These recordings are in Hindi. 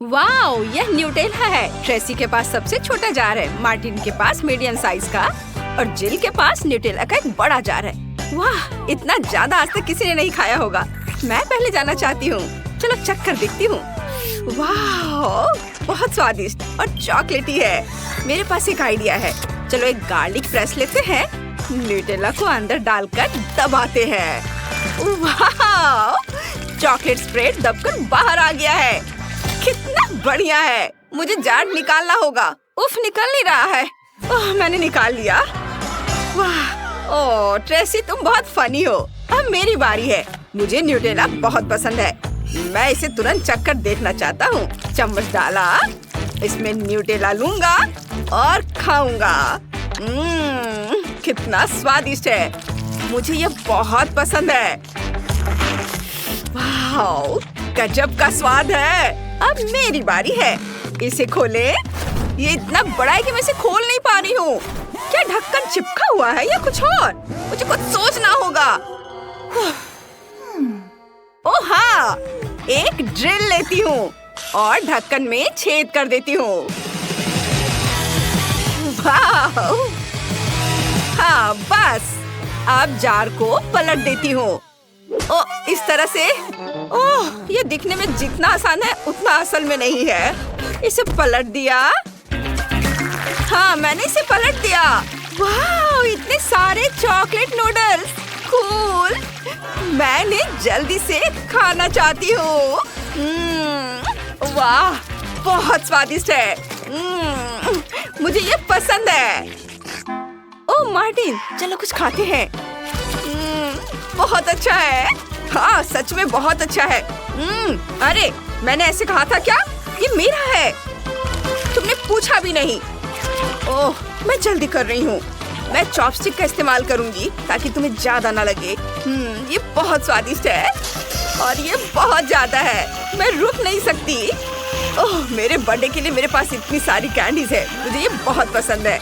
वाओ, यह न्यूटेला है। ट्रेसी के पास सबसे छोटा जार है, मार्टिन के पास मीडियम साइज का और जिल के पास न्यूटेला का एक बड़ा जार है। वाह, इतना ज्यादा आज तक किसी ने नहीं खाया होगा। मैं पहले जाना चाहती हूँ। चलो चक्कर देखती हूँ। वाह, बहुत स्वादिष्ट और चॉकलेटी है। मेरे पास एक आइडिया है। चलो एक गार्लिक प्रेस लेते हैं, न्यूटेला को अंदर डालकर दबाते हैं। वाह, चॉकलेट स्प्रेड दबकर बाहर आ गया है। कितना बढ़िया है। मुझे जार निकालना होगा। उफ, निकल नहीं रहा है। ओह, मैंने निकाल लिया। वाह, ओह ट्रेसी, तुम बहुत फनी हो। अब मेरी बारी है। मुझे न्यूटेला बहुत पसंद है। मैं इसे तुरंत चखकर देखना चाहता हूँ। चम्मच डाला, इसमें न्यूटेला लूंगा और खाऊंगा। कितना स्वादिष्ट है। मुझे ये बहुत पसंद है। वाह, गजब का स्वाद है। अब मेरी बारी है। इसे खोले। ये इतना बड़ा है कि मैं इसे खोल नहीं पा रही हूँ। क्या ढक्कन चिपका हुआ है या कुछ और? मुझे कुछ सोचना होगा। ओह हाँ, एक ड्रिल लेती हूँ और ढक्कन में छेद कर देती हूँ। वाह, हाँ बस। अब जार को पलट देती हूँ। ओह, इस तरह से। ओह, ये दिखने में जितना आसान है उतना असल में नहीं है। इसे पलट दिया। हाँ, मैंने इसे पलट दिया। वाह, इतने सारे चॉकलेट नूडल्स। कूल। मैंने जल्दी से खाना चाहती हूँ। वाह, बहुत स्वादिष्ट है। मुझे ये पसंद है। ओह मार्टिन, चलो कुछ खाते हैं। बहुत अच्छा है। हाँ, सच में बहुत अच्छा है। अरे, मैंने ऐसे कहा था क्या? ये मेरा है। तुमने पूछा भी नहीं। ओह, मैं जल्दी कर रही हूँ। मैं चॉपस्टिक का इस्तेमाल करूंगी ताकि तुम्हें ज्यादा ना लगे। ये बहुत स्वादिष्ट है और ये बहुत ज्यादा है। मैं रुक नहीं सकती। ओह, मेरे बर्थडे के लिए मेरे पास इतनी सारी कैंडीज है। मुझे ये बहुत पसंद है।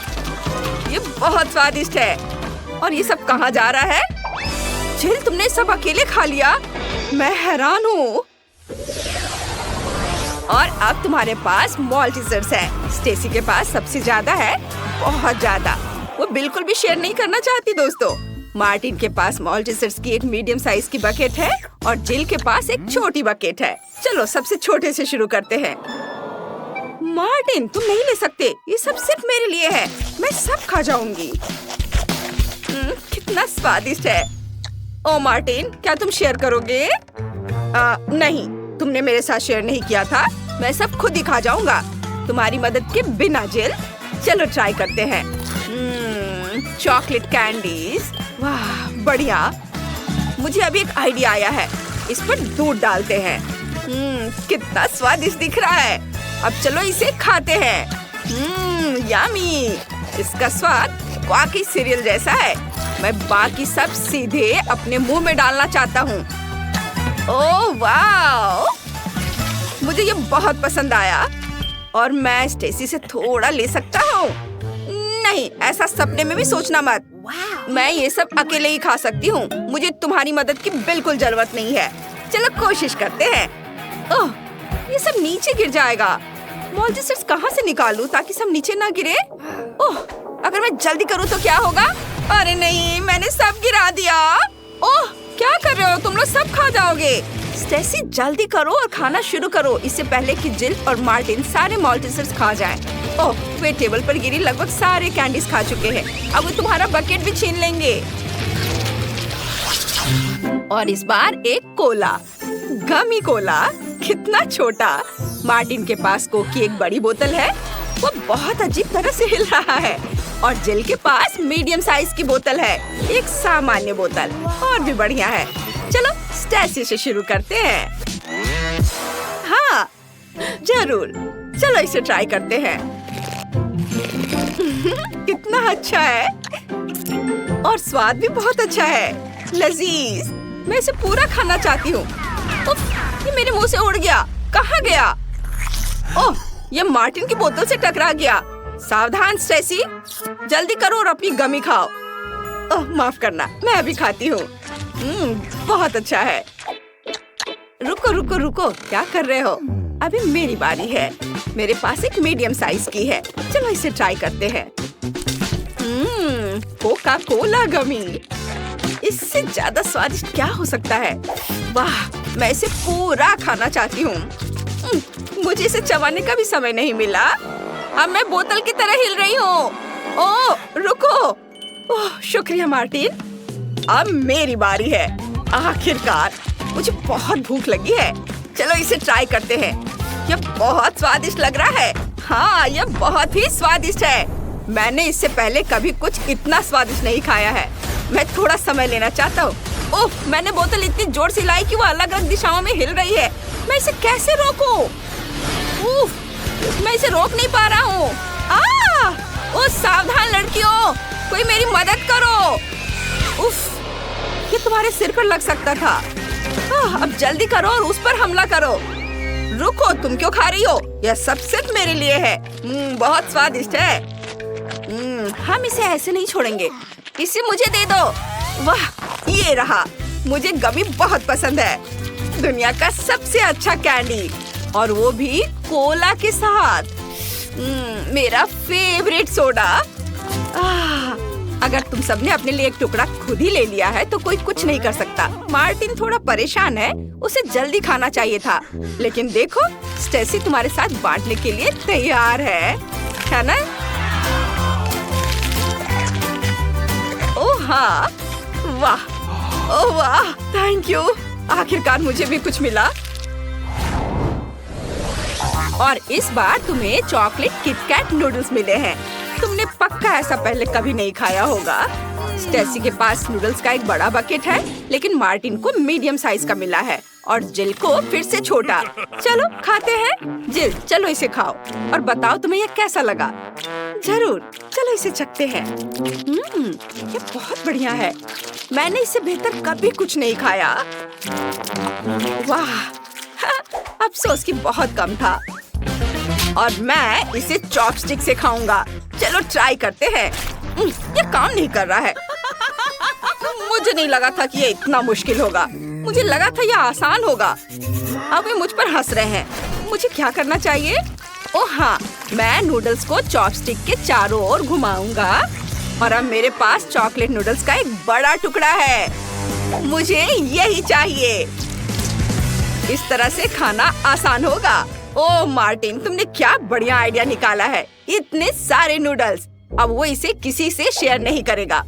ये बहुत स्वादिष्ट है। और ये सब कहाँ जा रहा है? जिल, तुमने सब अकेले खा लिया? मैं हैरान हूँ। और अब तुम्हारे पास मॉल्टीजर्स है। स्टेसी के पास सबसे ज्यादा है, बहुत ज्यादा। वो बिल्कुल भी शेयर नहीं करना चाहती दोस्तों। मार्टिन के पास मॉल्टीजर्स की एक मीडियम साइज की बकेट है और जिल के पास एक छोटी बकेट है। चलो सबसे छोटे से शुरू करते हैं। मार्टिन, तुम नहीं ले सकते। ये सब सिर्फ मेरे लिए है। मैं सब खा जाऊंगी। कितना स्वादिष्ट है। ओ मार्टिन, क्या तुम शेयर करोगे? नहीं, तुमने मेरे साथ शेयर नहीं किया था। मैं सब खुद ही खा जाऊंगा, तुम्हारी मदद के बिना। जिल, चलो ट्राई करते हैं। Chocolate candies. वाह, बढ़िया। मुझे अभी एक आइडिया आया है। इस पर दूध डालते हैं। कितना स्वादिष्ट दिख रहा है। अब चलो इसे खाते हैं। यम्मी। इसका स्वाद वाकई सीरियल जैसा है। मैं बाकी सब सीधे अपने मुंह में डालना चाहता हूँ। ओह वाह, मुझे ये बहुत पसंद आया। और मैं स्टेसी से थोड़ा ले सकता हूँ? नहीं, ऐसा सपने में भी सोचना मत। मैं ये सब अकेले ही खा सकती हूँ। मुझे तुम्हारी मदद की बिल्कुल जरूरत नहीं है। चलो कोशिश करते हैं। ओह, ये सब नीचे गिर जाएगा। मॉल्टीजर्स कहाँ से निकालूं ताकि सब नीचे ना गिरे? ओह, अगर मैं जल्दी करूँ तो क्या होगा? अरे नहीं, मैंने सब गिरा दिया। ओह, क्या कर रहे हो? तुम लोग सब खा जाओगे। स्टेसी, जल्दी करो और खाना शुरू करो, इससे पहले कि जिल और मार्टिन सारे मॉल्टीजर्स खा जाएं। ओह, वे टेबल पर गिरी लगभग सारे कैंडीज खा चुके हैं। अब वो तुम्हारा बकेट भी छीन लेंगे। और इस बार एक कोला, गमी कोला। कितना छोटा। मार्टिन के पास कोक की एक बड़ी बोतल है। वो बहुत अजीब तरह से हिल रहा है। और जिल के पास मीडियम साइज की बोतल है, एक सामान्य बोतल। और भी बढ़िया है। चलो स्टेसी से शुरू करते हैं। हाँ जरूर, चलो इसे ट्राई करते हैं। कितना अच्छा है और स्वाद भी बहुत अच्छा है। लजीज। मैं इसे पूरा खाना चाहती हूँ। ये मेरे मुंह से उड़ गया। कहाँ गया? ओह, ये मार्टिन की बोतल से टकरा गया। सावधान स्टेसी, जल्दी करो और अपनी गमी खाओ। ओह, माफ करना, मैं अभी खाती हूँ। बहुत अच्छा है। रुको रुको रुको, क्या कर रहे हो? अभी मेरी बारी है। मेरे पास एक मीडियम साइज की है। चलो इसे ट्राई करते हैं। कोका कोला गमी। इससे ज्यादा स्वादिष्ट क्या हो सकता है? वाह, मैं इसे पूरा खाना चाहती हूँ। मुझे इसे चबाने का भी समय नहीं मिला। अब मैं बोतल की तरह हिल रही हूँ। ओह, रुको। ओह, शुक्रिया मार्टिन। अब मेरी बारी है। आखिरकार मुझे बहुत भूख लगी है। चलो इसे ट्राई करते हैं। यह बहुत स्वादिष्ट लग रहा है। हाँ, यह बहुत ही स्वादिष्ट है। मैंने इससे पहले कभी कुछ इतना स्वादिष्ट नहीं खाया है। मैं थोड़ा समय लेना चाहता हूँ। ओह, मैंने बोतल इतनी जोर से लाई कि वो अलग अलग दिशाओं में हिल रही है। मैं इसे कैसे रोकूं? मैं इसे रोक नहीं पा रहा हूँ। ओह, सावधान लड़कियों, कोई मेरी मदद करो। उफ, ये तुम्हारे सिर पर लग सकता था। अब जल्दी करो और उस पर हमला करो। रुको, तुम क्यों खा रही हो? यह सब सिर्फ मेरे लिए है। बहुत स्वादिष्ट है। हम इसे ऐसे नहीं छोड़ेंगे। इसे मुझे दे दो। वाह, ये रहा। मुझे गमी बहुत पसंद है। दुनिया का सबसे अच्छा कैंडी, और वो भी कोला के साथ। मेरा फेवरेट सोडा। अगर तुम सबने अपने लिए एक टुकड़ा खुद ही ले लिया है तो कोई कुछ नहीं कर सकता। मार्टिन थोड़ा परेशान है। उसे जल्दी खाना चाहिए था। लेकिन देखो, स्टेसी तुम्हारे साथ बांटने के लिए तैयार है ना? ओह हाँ, वाह, ओह वाह, थैंक यू। आखिरकार मुझे भी कुछ मिला। और इस बार तुम्हें चॉकलेट किटकैट नूडल्स मिले हैं। तुमने पक्का ऐसा पहले कभी नहीं खाया होगा। स्टेसी के पास नूडल्स का एक बड़ा बकेट है, लेकिन मार्टिन को मीडियम साइज का मिला है और जिल को फिर से छोटा। चलो खाते हैं। जिल, चलो इसे खाओ और बताओ तुम्हें यह कैसा लगा। जरूर, चलो इसे चखते हैं। ये बहुत बढ़िया है। मैंने इससे बेहतर कभी कुछ नहीं खाया। वाह, अफसोस कि बहुत कम था। और मैं इसे चॉपस्टिक से खाऊंगा। चलो ट्राई करते हैं। ये काम नहीं कर रहा है। मुझे नहीं लगा था कि ये इतना मुश्किल होगा। मुझे लगा था ये आसान होगा। अब वे मुझ पर हंस रहे हैं। मुझे क्या करना चाहिए? ओह हाँ, मैं नूडल्स को चॉपस्टिक के चारों ओर घुमाऊंगा और अब मेरे पास चॉकलेट नूडल्स का एक बड़ा टुकड़ा है। मुझे यही चाहिए। इस तरह से खाना आसान होगा। ओह मार्टिन, तुमने क्या बढ़िया आइडिया निकाला है। इतने सारे नूडल्स। अब वो इसे किसी से शेयर नहीं करेगा।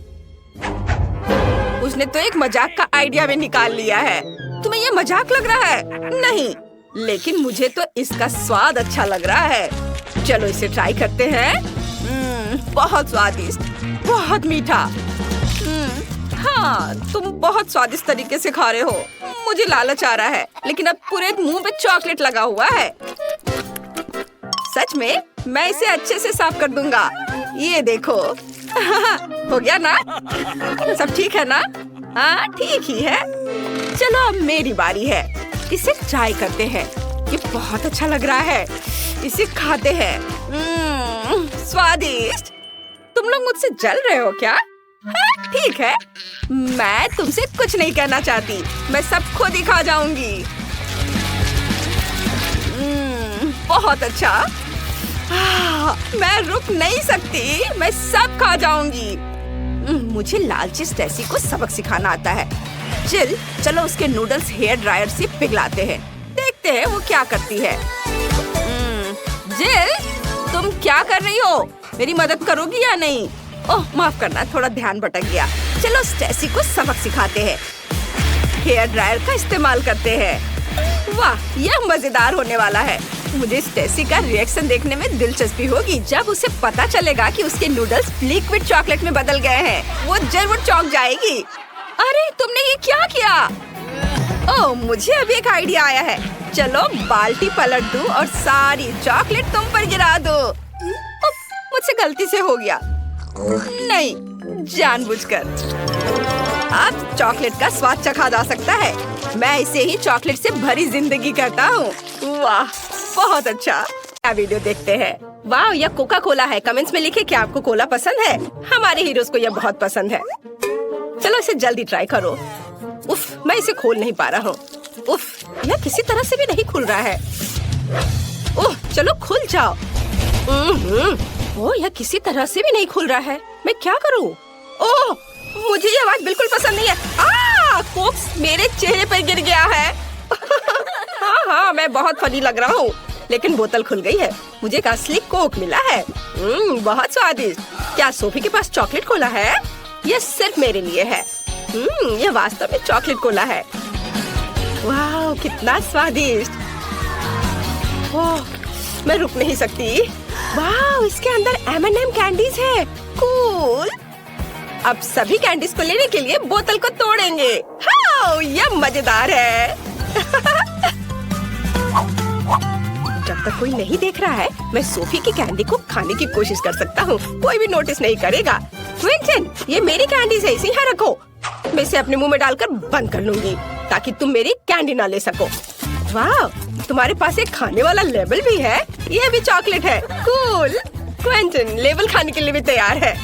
उसने तो एक मजाक का आइडिया भी निकाल लिया है। तुम्हें ये मजाक लग रहा है? नहीं, लेकिन मुझे तो इसका स्वाद अच्छा लग रहा है। चलो इसे ट्राई करते हैं। बहुत स्वादिष्ट, बहुत मीठा। हाँ, तुम बहुत स्वादिष्ट तरीके से खा रहे हो। मुझे लालच आ रहा है, लेकिन अब पूरे मुंह पे चॉकलेट लगा हुआ है। सच में, मैं इसे अच्छे से साफ कर दूंगा। ये देखो। हो गया ना? सब ठीक है ना? हाँ, ठीक ही है। चलो अब मेरी बारी है। इसे ट्राई करते हैं। ये बहुत अच्छा लग रहा है। इसे खाते हैं। स्वादिष्ट। तुम लोग मुझसे जल रहे हो क्या? हाँ, ठीक है। मैं तुमसे कुछ नहीं कहना चाहती। मैं सब खुद ही खा जाऊंगी। बहुत अच्छा। मैं रुक नहीं सकती। मैं सब खा जाऊंगी। मुझे लालची स्टेसी को सबक सिखाना आता है। जिल, चलो उसके नूडल्स हेयर ड्रायर से पिघलाते हैं। देखते हैं वो क्या करती है। जिल, तुम क्या कर रही हो? मेरी मदद करोगी या नहीं? ओह, माफ करना, थोड़ा ध्यान भटक गया। चलो स्टेसी को सबक सिखाते हैं। हेयर ड्रायर का इस्तेमाल करते हैं। वाह, यह मजेदार होने वाला है। मुझे स्टेसी का रिएक्शन देखने में दिलचस्पी होगी। जब उसे पता चलेगा कि उसके नूडल्स लिक्विड चॉकलेट में बदल गए हैं, वो जरूर चौंक जाएगी। अरे, तुमने ये क्या किया? ओह, मुझे अभी एक आइडिया आया है। चलो बाल्टी पलट दूं और सारी चॉकलेट तुम पर गिरा दो। मुझसे गलती से हो गया। नहीं, जानबूझकर। अब चॉकलेट का स्वाद चखा जा सकता है। मैं इसे ही चॉकलेट से भरी जिंदगी कहता हूँ। वाह, बहुत अच्छा। क्या वीडियो देखते हैं। वाह, यह कोका कोला है। कमेंट्स में लिखे क्या आपको कोला पसंद है। हमारे हीरोज को यह बहुत पसंद है। चलो इसे जल्दी ट्राई करो। उफ, मैं इसे खोल नहीं पा रहा हूँ। उफ, यह किसी तरह से भी नहीं खुल रहा है। ओह चलो खुल जाओ। ओह यह किसी तरह से भी नहीं खुल रहा है, मैं क्या करूँ? ओह मुझे ये आवाज बिल्कुल पसंद नहीं है। कोक मेरे चेहरे पर गिर गया है। हाँ मैं बहुत फनी लग रहा हूँ, लेकिन बोतल खुल गई है। मुझे एक असली कोक मिला है। बहुत स्वादिष्ट। क्या सोफी के पास चॉकलेट कोला है? यह सिर्फ मेरे लिए है। यह वास्तव में चॉकलेट कोला है। वाह कितना स्वादिष्ट। ओह मैं रुक नहीं सकती। वाह इसके अंदर M&M कैंडीज है। कूल। अब सभी कैंडीज को लेने के लिए बोतल को तोड़ेंगे। हाँ यह मजेदार है। जब तक कोई नहीं देख रहा है, मैं सोफी की कैंडी को खाने की कोशिश कर सकता हूँ। कोई भी नोटिस नहीं करेगा। क्विंटन ये मेरी कैंडीज है, इसे यहाँ रखो। मैं इसे अपने मुंह में डालकर बंद कर लूंगी ताकि तुम मेरी कैंडी ना ले सको। वाह तुम्हारे पास एक खाने वाला लेबल भी है। यह भी चॉकलेट है। कूल। क्विंटन लेबल खाने के लिए भी तैयार है।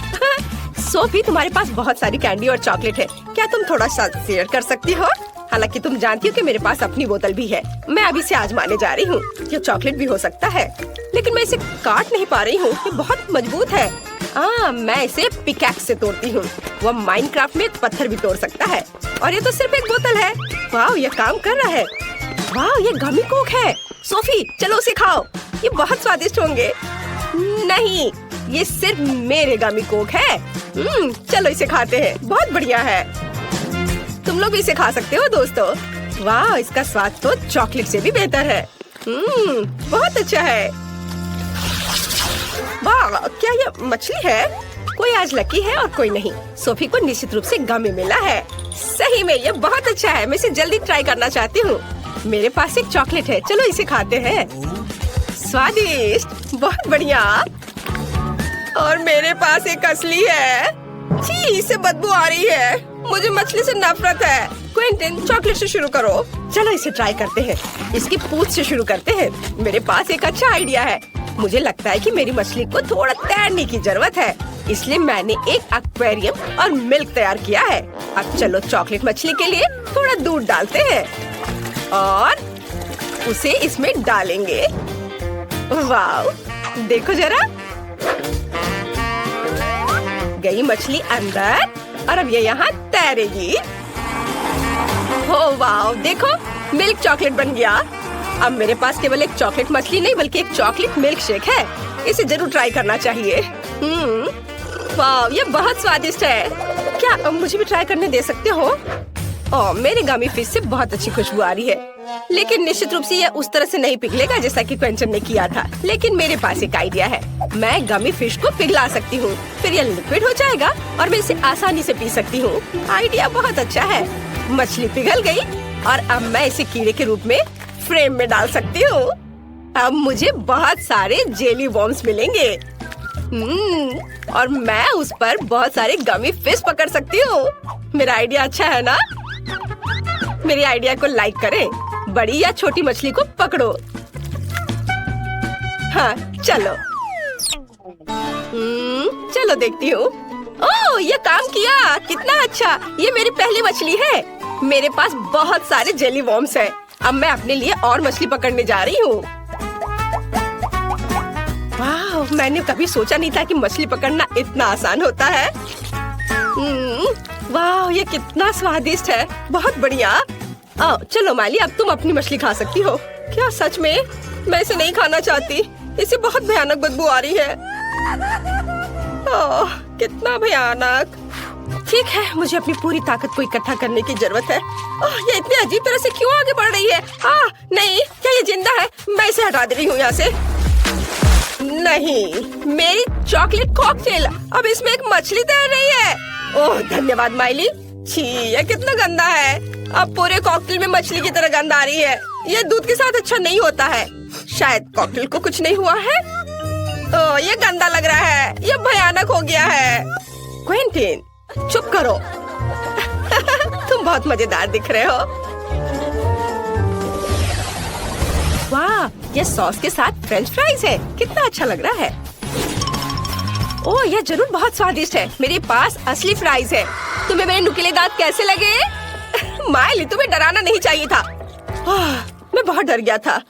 सोफी तुम्हारे पास बहुत सारी कैंडी और चॉकलेट है, क्या तुम थोड़ा सा शेयर कर सकती हो? हालांकि तुम जानती हो कि मेरे पास अपनी बोतल भी है। मैं अभी इसे आजमाने जा रही हूँ। ये चॉकलेट भी हो सकता है, लेकिन मैं इसे काट नहीं पा रही हूँ। ये बहुत मजबूत है। मैं इसे पिकैक्स से तोड़ती हूँ। वह माइनक्राफ्ट में पत्थर भी तोड़ सकता है। और ये तो सिर्फ एक बोतल है। वाह ये काम कर रहा है। वाह ये गमी कोक है। सोफी चलो उसे खाओ, ये बहुत स्वादिष्ट होंगे। नहीं ये सिर्फ मेरे गमी कोक है। चलो इसे खाते हैं, बहुत बढ़िया है। तुम लोग भी इसे खा सकते हो दोस्तों। वाह इसका स्वाद तो चॉकलेट से भी बेहतर है। बहुत अच्छा है। वाह क्या ये मछली है? कोई आज लकी है और कोई नहीं। सोफी को निश्चित रूप से गमी मिला है। सही में ये बहुत अच्छा है। मैं इसे जल्दी ट्राई करना चाहती हूँ। मेरे पास एक चॉकलेट है, चलो इसे खाते हैं। स्वादिष्ट, बहुत बढ़िया। और मेरे पास एक असली है। छी इससे बदबू आ रही है। मुझे मछली से नफरत है। क्विंटन चॉकलेट से शुरू करो। चलो इसे ट्राई करते हैं। इसकी पूंछ से शुरू करते हैं। मेरे पास एक अच्छा आइडिया है। मुझे लगता है कि मेरी मछली को थोड़ा तैरने की जरूरत है, इसलिए मैंने एक एक्वेरियम और मिल्क तैयार किया है। अब चलो चॉकलेट मछली के लिए थोड़ा दूध डालते हैं और उसे इसमें डालेंगे। वाह देखो जरा, गई मछली अंदर और अब ये यहाँ तैरेगी। हो वाह देखो मिल्क चॉकलेट बन गया। अब मेरे पास केवल एक चॉकलेट मछली नहीं बल्कि एक चॉकलेट मिल्क शेक है। इसे जरूर ट्राई करना चाहिए। वाह ये बहुत स्वादिष्ट है। क्या अब मुझे भी ट्राई करने दे सकते हो? मेरे गमी फिश से बहुत अच्छी खुशबू आ रही है, लेकिन निश्चित रूप से यह उस तरह से नहीं पिघलेगा जैसा कि क्वेंचन ने किया था। लेकिन मेरे पास एक आइडिया है। मैं गमी फिश को पिघला सकती हूँ, फिर यह लिक्विड हो जाएगा और मैं इसे आसानी से पी सकती हूँ। आइडिया बहुत अच्छा है। मछली पिघल गई और अब मैं इसे कीड़े के रूप में फ्रेम में डाल सकती हूँ। अब मुझे बहुत सारे जेली वॉर्म्स मिलेंगे। और मैं उस पर बहुत सारे गमी फिश पकड़ सकती हूँ। मेरा आइडिया अच्छा है ना? मेरे आइडिया को लाइक करें। बड़ी या छोटी मछली को पकड़ो। हाँ चलो। चलो देखती हूँ। ओह ये काम किया, कितना अच्छा। ये मेरी पहली मछली है। मेरे पास बहुत सारे जेली वॉर्म्स हैं। अब मैं अपने लिए और मछली पकड़ने जा रही हूँ। वाह मैंने कभी सोचा नहीं था कि मछली पकड़ना इतना आसान होता है। वाह ये कितना स्वादिष्ट है, बहुत बढ़िया। चलो माली अब तुम अपनी मछली खा सकती हो। क्या सच में? मैं इसे नहीं खाना चाहती, इसे बहुत भयानक बदबू आ रही है। कितना भयानक। ठीक है मुझे अपनी पूरी ताकत को इकट्ठा करने की जरूरत है। ये इतनी अजीब तरह से क्यों आगे बढ़ रही है? नहीं क्या ये जिंदा है? मैं इसे हटा दे रही हूँ यहाँ से। नहीं मेरी चॉकलेट कॉकटेल, अब इसमें एक मछली तैर रही है। ओह धन्यवाद माइली। छी ये कितना गंदा है। अब पूरे कॉकटेल में मछली की तरह गंध आ रही है। ये दूध के साथ अच्छा नहीं होता है। शायद कॉकटेल को कुछ नहीं हुआ है। ये गंदा लग रहा है, ये भयानक हो गया है। क्विंटन चुप करो। तुम बहुत मजेदार दिख रहे हो। वाह ये सॉस के साथ फ्रेंच फ्राइज है, कितना अच्छा लग रहा है। ओह यह जरूर बहुत स्वादिष्ट है। मेरे पास असली फ्राइज है। तुम्हें मेरे नुकीले दांत कैसे लगे? माइली तुम्हें डराना नहीं चाहिए था। मैं बहुत डर गया था।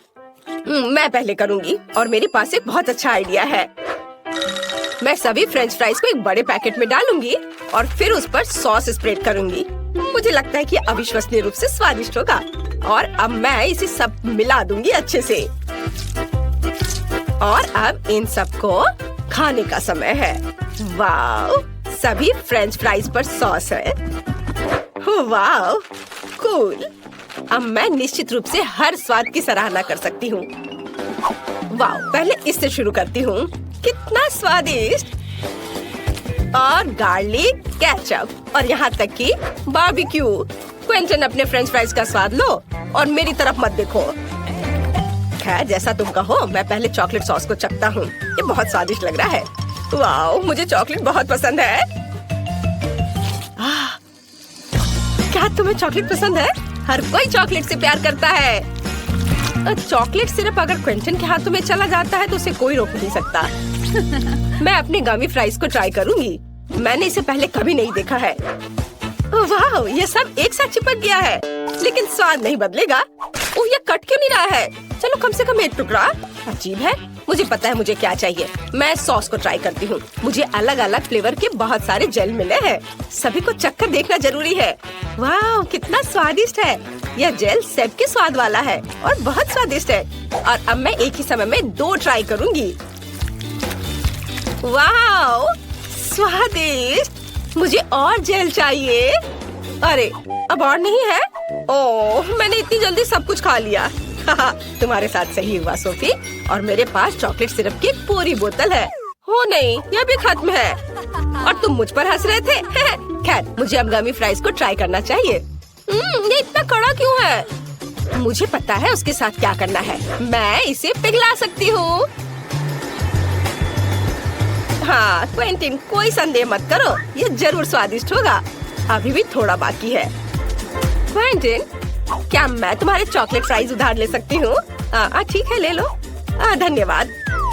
मैं पहले करूँगी और मेरे पास एक बहुत अच्छा आइडिया है। मैं सभी फ्रेंच फ्राइज को एक बड़े पैकेट में डालूंगी और फिर उस पर सॉस स्प्रेड करूंगी। मुझे लगता है कि अविश्वसनीय रूप से स्वादिष्ट होगा। और अब मैं इसे सब मिला दूंगी अच्छे से। और अब इन सबको खाने का समय है। वाव, सभी फ्रेंच फ्राइज पर सॉस है। वाव, कूल। अब मैं निश्चित रूप से हर स्वाद की सराहना कर सकती हूँ। वाव, पहले इससे शुरू करती हूँ। कितना स्वादिष्ट। और गार्लिक केचप और यहाँ तक कि बारबेक्यू। क्विंटन, अपने फ्रेंच फ्राइज का स्वाद लो और मेरी तरफ मत देखो। खैर, जैसा तुम कहो। मैं पहले चॉकलेट सॉस को चखता हूँ। ये बहुत स्वादिष्ट लग रहा है। वाओ, मुझे चॉकलेट बहुत पसंद है। क्या तुम्हें चॉकलेट पसंद है? हर कोई चॉकलेट से प्यार करता है। चॉकलेट सिर्फ अगर क्विंटन के हाथों में चला जाता है तो उसे कोई रोक नहीं सकता। मैं अपने गमी फ्राइज को ट्राई करूंगी। मैंने इसे पहले कभी नहीं देखा है। वाह, ये सब एक साथ चिपक गया है, लेकिन स्वाद नहीं बदलेगा। ओह, ये कट क्यों नहीं रहा है? चलो कम से कम एक टुकड़ा। अजीब है। मुझे पता है मुझे क्या चाहिए। मैं सॉस को ट्राई करती हूँ। मुझे अलग अलग फ्लेवर के बहुत सारे जेल मिले हैं। सभी को चखकर देखना जरूरी है। वाह, कितना स्वादिष्ट है। यह जेल सेब के स्वाद वाला है और बहुत स्वादिष्ट है। और अब मैं एक ही समय में 2 ट्राई करूँगी। वाह, स्वादिष्ट। मुझे और जेल चाहिए। अरे, अब और नहीं है? ओह, मैंने इतनी जल्दी सब कुछ खा लिया। तुम्हारे साथ सही हुआ सोफी। और मेरे पास चॉकलेट सिरप की पूरी बोतल है। हो नहीं, यह भी खत्म है। और तुम मुझ पर हंस रहे थे। खैर, मुझे अब गमी फ्राइज को ट्राई करना चाहिए। ये इतना कड़ा क्यों है? मुझे पता है उसके साथ क्या करना है। मैं इसे पिघला सकती हूँ। हाँ, क्विंटन, कोई संदेह मत करो। ये जरूर स्वादिष्ट होगा। अभी भी थोड़ा बाकी है। क्विंटन, क्या मैं तुम्हारे चॉकलेट फ्राइज उधार ले सकती हूँ? ठीक है, ले लो। धन्यवाद।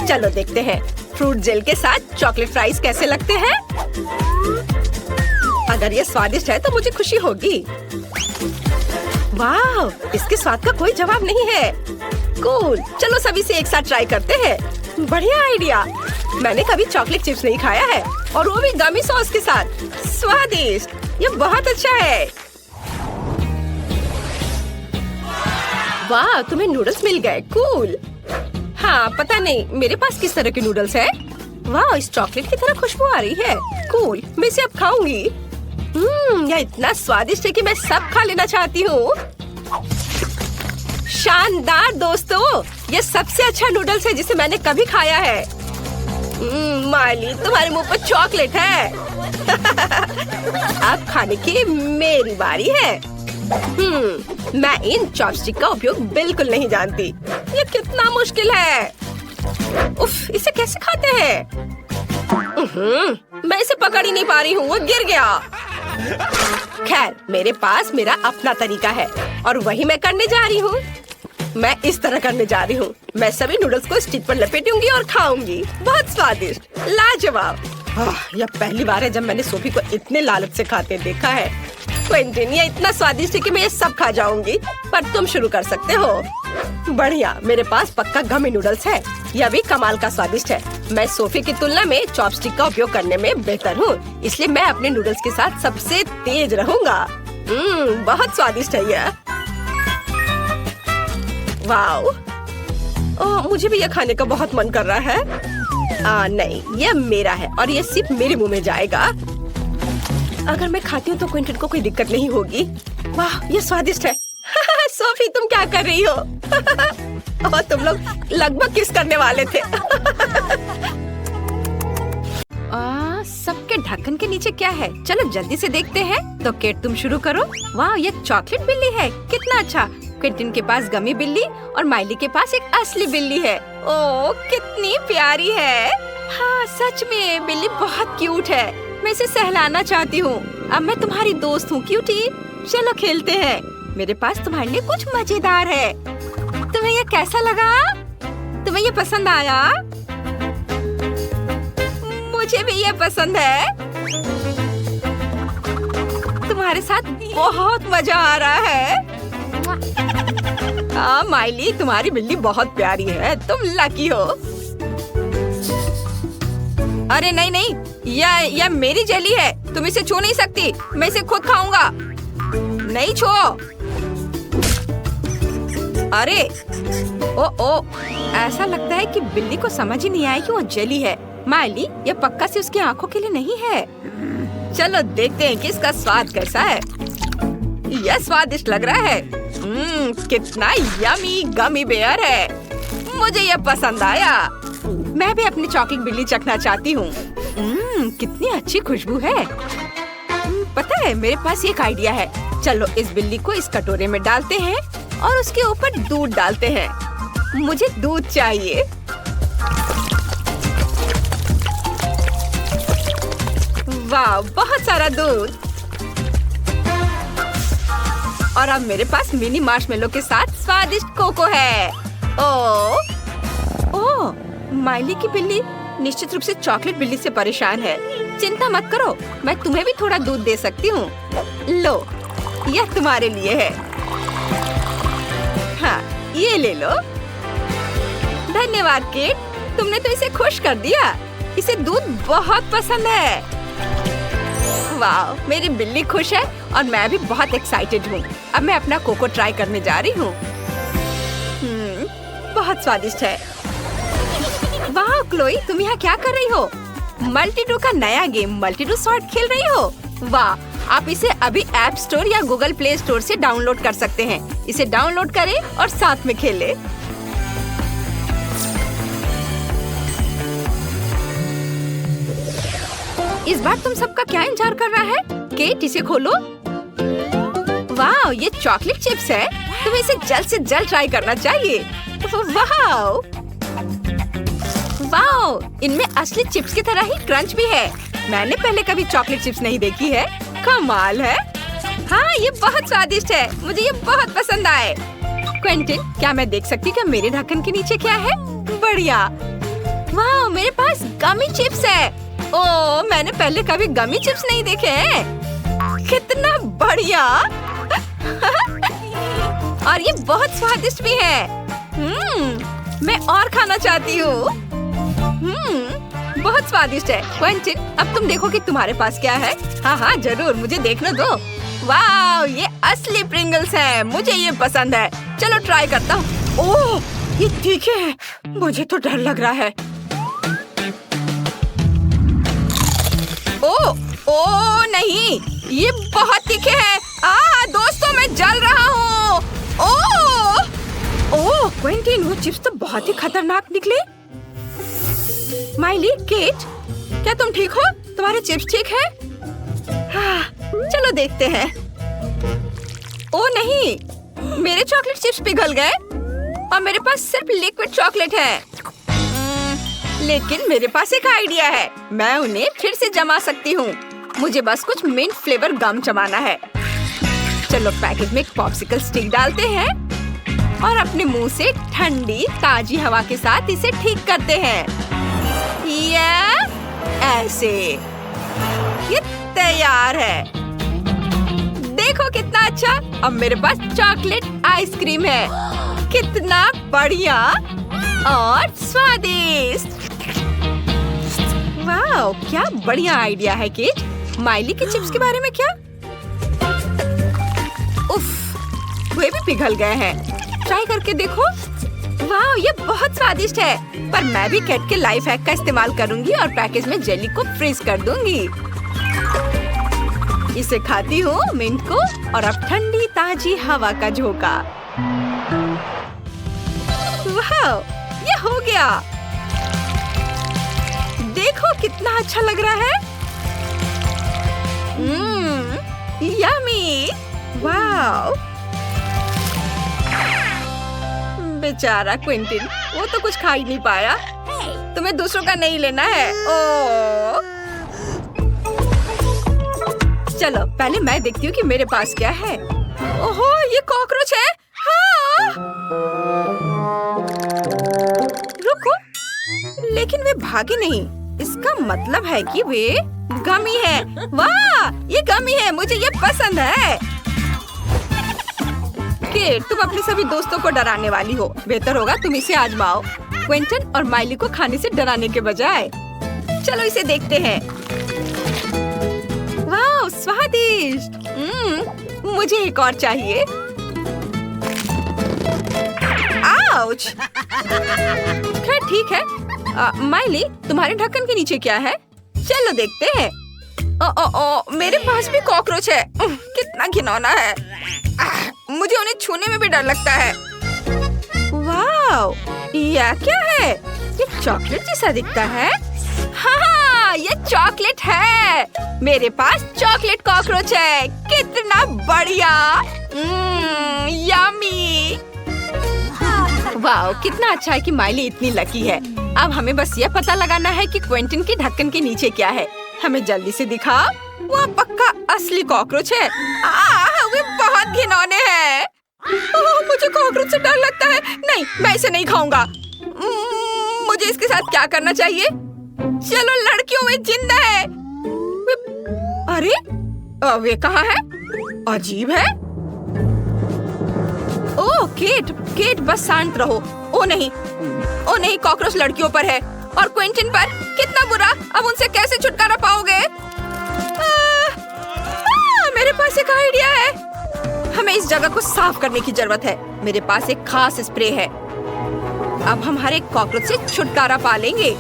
चलो देखते हैं फ्रूट जेल के साथ चॉकलेट फ्राइज कैसे लगते हैं। अगर ये स्वादिष्ट है तो मुझे खुशी होगी। वाह, इसके स्वाद का कोई जवाब नहीं है। कूल, चलो सभी से एक साथ ट्राई करते हैं। बढ़िया आइडिया। मैंने कभी चॉकलेट चिप्स नहीं खाया है, और वो भी गमी सॉस के साथ। स्वादिष्ट, ये बहुत अच्छा है। वाह, तुम्हें नूडल्स मिल गए। कूल। हाँ, पता नहीं मेरे पास किस तरह के नूडल्स है। वाह, इस चॉकलेट की तरह खुशबू आ रही है। कूल, मैं इसे अब खाऊंगी। यह इतना स्वादिष्ट है कि मैं सब खा लेना चाहती हूँ। शानदार दोस्तों, ये सबसे अच्छा नूडल्स है जिसे मैंने कभी खाया है। मार्ली, तुम्हारे मुंह पर चॉकलेट है। अब खाने की मेरी बारी है। मैं इन चॉपस्टिक का उपयोग बिल्कुल नहीं जानती। ये कितना मुश्किल है। उफ, इसे कैसे खाते हैं? मैं इसे पकड़ ही नहीं पा रही हूँ। वो गिर गया। खैर, मेरे पास मेरा अपना तरीका है और वही मैं करने जा रही हूँ। मैं इस तरह करने जा रही हूँ। मैं सभी नूडल्स को स्टिक पर लपेटूंगी और खाऊंगी। बहुत स्वादिष्ट, लाजवाब। यह पहली बार है जब मैंने सोफी को इतने लालच से खाते देखा है। क्विंटन, ये इतना स्वादिष्ट है कि मैं ये सब खा जाऊंगी, पर तुम शुरू कर सकते हो। बढ़िया, मेरे पास पक्का गमी नूडल्स है। यह भी कमाल का स्वादिष्ट है। मैं सोफी की तुलना में चॉपस्टिक का उपयोग करने में बेहतर हूँ, इसलिए मैं अपने नूडल्स के साथ सबसे तेज रहूंगा। बहुत स्वादिष्ट है यह। वाओ, मुझे भी यह खाने का बहुत मन कर रहा है। नहीं, यह मेरा है और यह सिर्फ मेरे मुंह में जाएगा। अगर मैं खाती हूँ तो क्विंटन को कोई दिक्कत नहीं होगी। वाह, ये स्वादिष्ट है। सोफी, तुम क्या कर रही हो? और तुम लोग लगभग किस करने वाले थे। सबके ढक्कन के नीचे क्या है? चलो जल्दी से देखते हैं। तो केट, तुम शुरू करो। वाह, ये चॉकलेट बिल्ली है। कितना अच्छा। क्विंटन के पास गमी बिल्ली और माइली के पास एक असली बिल्ली है। ओह, कितनी प्यारी है। हाँ, सच में बिल्ली बहुत क्यूट है। मैं इसे सहलाना चाहती हूँ। अब मैं तुम्हारी दोस्त हूँ क्यूटी। चलो खेलते हैं। मेरे पास तुम्हारे लिए कुछ मजेदार है। तुम्हें ये कैसा लगा? तुम्हें ये पसंद आया? मुझे भी ये पसंद है। तुम्हारे साथ बहुत मजा आ रहा है। हाँ माइली, तुम्हारी बिल्ली बहुत प्यारी है, तुम लकी हो। अरे नहीं नहीं, यह मेरी जेली है, तुम इसे छू नहीं सकती, मैं इसे खुद खाऊंगा। नहीं छो। अरे ओ, ऐसा लगता है कि बिल्ली को समझ ही नहीं आया कि वो जेली है। माइली, यह पक्का से उसकी आंखों के लिए नहीं है। चलो देखते हैं कि इसका स्वाद कैसा है। यह स्वादिष्ट लग रहा है। कितना यमी गमी बेयर है, मुझे यह पसंद आया। मैं भी अपनी चॉकलेट बिल्ली चखना चाहती हूँ। कितनी अच्छी खुशबू है। पता है, मेरे पास एक आइडिया है। चलो इस बिल्ली को इस कटोरे में डालते हैं और उसके ऊपर दूध डालते हैं। मुझे दूध चाहिए। वाह, बहुत सारा दूध। और अब मेरे पास मिनी मार्शमेलो के साथ स्वादिष्ट कोको है। ओह, माइली की बिल्ली निश्चित रूप से चॉकलेट बिल्ली से परेशान है। चिंता मत करो, मैं तुम्हें भी थोड़ा दूध दे सकती हूँ। लो, यह तुम्हारे लिए है। हाँ, ये ले लो। धन्यवाद किट, तुमने तो इसे खुश कर दिया। इसे दूध बहुत पसंद है। वाह, मेरी बिल्ली खुश है और मैं भी बहुत एक्साइटेड हूँ। अब मैं अपना कोको ट्राई करने जा रही हूँ। बहुत स्वादिष्ट है। वाह क्लोई, तुम यहाँ क्या कर रही हो? मल्टीडू का नया गेम मल्टीडू सॉर्ट खेल रही हो? वाह, आप इसे अभी ऐप स्टोर या गूगल प्ले स्टोर से डाउनलोड कर सकते हैं। इसे डाउनलोड करें और साथ में खेलें। इस बार तुम सबका क्या इंतजार कर रहा है? केट, इसे खोलो। वाह, ये चॉकलेट चिप्स है। तुम्हें इसे जल्द से जल्द ट्राई करना चाहिए। वाह, इनमें असली चिप्स की तरह ही क्रंच भी है। मैंने पहले कभी चॉकलेट चिप्स नहीं देखी है। कमाल है। हाँ, ये बहुत स्वादिष्ट है, मुझे ये बहुत पसंद आए। क्विंटिन, क्या मैं देख सकती हूँ क्या मेरे ढक्कन के नीचे क्या है? बढ़िया। वाह, मेरे पास गमी चिप्स है। ओह, मैंने पहले कभी गमी चिप्स नहीं देखे हैं। कितना बढ़िया। और ये बहुत स्वादिष्ट भी है। मैं और खाना चाहती हूँ। बहुत स्वादिष्ट है। क्विंटिन, अब तुम देखो कि तुम्हारे पास क्या है। हाँ, जरूर, मुझे देखने दो। वाह, ये असली प्रिंगल्स है, मुझे ये पसंद है। चलो ट्राई करता हूँ। ओह, ये तीखे हैं, मुझे तो डर लग रहा है। ओह नहीं, ये बहुत तीखे हैं। दोस्तों, मैं जल रहा हूँ। ओह क्विंटिन, वो चिप्स तो बहुत ही खतरनाक निकले। माइली, केट, क्या तुम ठीक हो? तुम्हारे चिप्स ठीक है? चलो देखते हैं। ओह नहीं, मेरे चॉकलेट चिप्स पिघल गए और मेरे पास सिर्फ लिक्विड चॉकलेट है। लेकिन मेरे पास एक आइडिया है, मैं उन्हें फिर से जमा सकती हूँ। मुझे बस कुछ मिंट फ्लेवर गम जमाना है। चलो पैकेट में एक पॉप्सिकल स्टिक डालते हैं और अपने मुंह से ठंडी ताजी हवा के साथ इसे ठीक करते हैं। या ऐसे। ये तैयार है। देखो कितना अच्छा। अब मेरे पास चॉकलेट आइसक्रीम है। कितना बढ़िया और स्वादिष्ट। वाह, क्या बढ़िया आइडिया है किट। माइली के चिप्स के बारे में क्या? उफ, वे भी पिघल गए हैं। ट्राई करके देखो। वाह, ये बहुत स्वादिष्ट है। पर मैं भी कैट के लाइफ हैक का इस्तेमाल करूंगी और पैकेज में जेली को फ्रीज कर दूंगी। इसे खाती हूँ मिंट को और अब ठंडी ताजी हवा का झोंका। वाह, ये हो गया। देखो कितना अच्छा लग रहा है। यम्मी। वाह, बेचारा क्विंटिन, वो तो कुछ खा ही नहीं पाया। तुम्हें दूसरों का नहीं लेना है। ओह, चलो पहले मैं देखती हूँ कि मेरे पास क्या है। ओहो, ये कॉकरोच है। हाँ। रुको, लेकिन वे भागे नहीं। इसका मतलब है कि वे गमी है। वाह, ये गमी है, मुझे ये पसंद है। ओके, तुम अपने सभी दोस्तों को डराने वाली हो। बेहतर होगा तुम इसे आजमाओ, क्विंटन और माइली को खाने से डराने के बजाय। चलो इसे देखते हैं। वाह, स्वादिष्ट। मुझे एक और चाहिए। आउच! खैर ठीक है। माइली, तुम्हारे ढक्कन के नीचे क्या है? चलो देखते हैं। मेरे पास भी कॉकरोच है। कितना घिनौना है। मुझे उन्हें छूने में भी डर लगता है। वाह, यह क्या है? ये चॉकलेट जैसा दिखता है। हाँ, ये चॉकलेट है। मेरे पास चॉकलेट कॉकरोच है। कितना बढ़िया। यम्मी। वाह, कितना अच्छा है कि माइली इतनी लकी है। अब हमें बस ये पता लगाना है कि क्विंटन के ढक्कन के नीचे क्या है। हमें जल्दी से दिखा। वह पक्का असली कॉकरोच है। वे बहुत घिनौने हैं। मुझे कॉकरोच से डर लगता है। नहीं, मैं इसे नहीं खाऊंगा। मुझे इसके साथ क्या करना चाहिए? चलो लड़कियों, में जिंदा है। अरे, वे कहाँ है? अजीब है। ओह केट, बस शांत रहो। ओ नहीं, कॉकरोच लड़कियों पर है और क्विंटन पर। कितना बुरा। अब उनसे कैसे छुटकारा पाओगे? मेरे पास एक आइडिया है। हमें इस जगह को साफ करने की जरूरत है। मेरे पास एक खास स्प्रे है। अब हम हर एक कॉकरोच से छुटकारा पा लेंगे।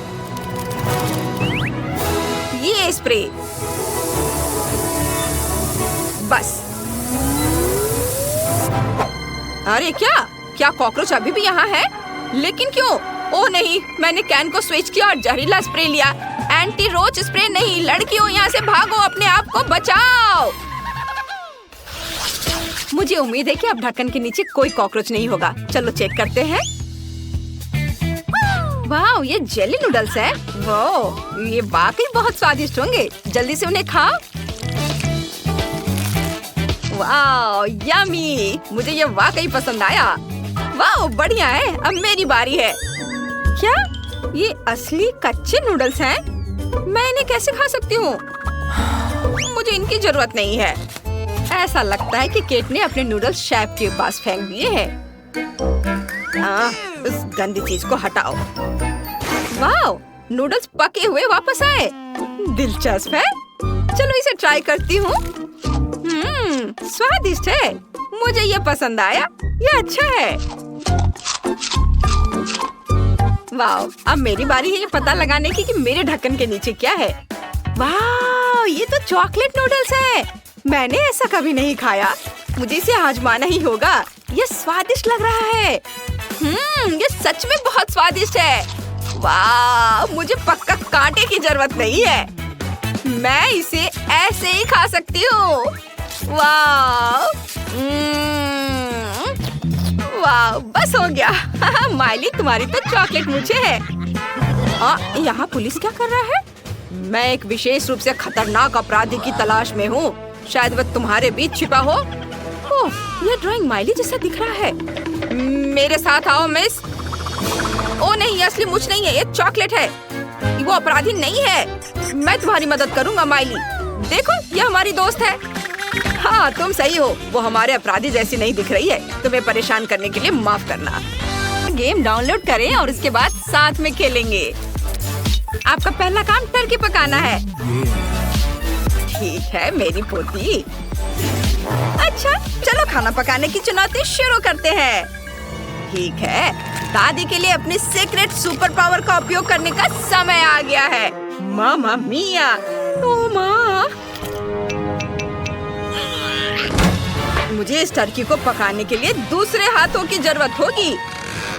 ये स्प्रे बस। अरे क्या कॉकरोच अभी भी यहाँ है? लेकिन क्यों? ओ नहीं, मैंने कैन को स्विच किया और जहरीला स्प्रे लिया। एंटी रोच स्प्रे नहीं। लड़कियों, यहाँ से भागो, अपने आप को बचाओ। मुझे उम्मीद है कि अब ढक्कन के नीचे कोई कॉकरोच नहीं होगा। चलो चेक करते हैं। वाह, ये जेली नूडल्स हैं। वाह, ये वाकई बहुत स्वादिष्ट होंगे। जल्दी से उन्हें खाओ। वाह, यम्मी। मुझे ये वाकई पसंद आया। वाह, बढ़िया है। अब मेरी बारी है। क्या ये असली कच्चे नूडल्स हैं? मैं इन्हें कैसे खा सकती हूँ? मुझे इनकी जरूरत नहीं है। ऐसा लगता है कि केट ने अपने नूडल्स शेफ के पास फेंक दिए हैं। उस गंदी चीज को हटाओ। वाह, नूडल्स पके हुए वापस आए। दिलचस्प है। चलो इसे ट्राई करती हूँ। स्वादिष्ट है। मुझे ये पसंद आया। ये अच्छा है। वाह, अब मेरी बारी है ये पता लगाने की कि मेरे ढक्कन के नीचे क्या है। वाह, ये तो चॉकलेट नूडल्स है। मैंने ऐसा कभी नहीं खाया। मुझे इसे आजमाना ही होगा। ये स्वादिष्ट लग रहा है। ये सच में बहुत स्वादिष्ट है। वाह, मुझे पक्का कांटे की जरूरत नहीं है। मैं इसे ऐसे ही खा सकती हूँ। वाह, वाह, बस हो गया। माइली, तुम्हारी तो चॉकलेट मुझे है। यहाँ पुलिस क्या कर रहा है? मैं एक विशेष रूप से खतरनाक अपराधी की तलाश में हूँ। शायद वह तुम्हारे बीच छिपा हो। ओह, यह ड्राइंग माइली जैसा दिख रहा है। मेरे साथ आओ मिस। ओ नहीं, ये असली मुझ नहीं है, ये चॉकलेट है। वो अपराधी नहीं है। मैं तुम्हारी मदद करूँगा माइली। देखो, ये हमारी दोस्त है। हाँ, तुम सही हो। वो हमारे अपराधी जैसी नहीं दिख रही है। तुम्हें परेशान करने के लिए माफ करना। गेम डाउनलोड करें और उसके बाद साथ में खेलेंगे। आपका पहला काम टर्की पकाना है। ठीक है मेरी पोती। अच्छा, चलो खाना पकाने की चुनौती शुरू करते हैं। ठीक है, दादी के लिए अपनी सीक्रेट सुपर पावर का उपयोग करने का समय आ गया है। मामा मिया, ओ माँ, मुझे इस टर्की को पकाने के लिए दूसरे हाथों की जरूरत होगी।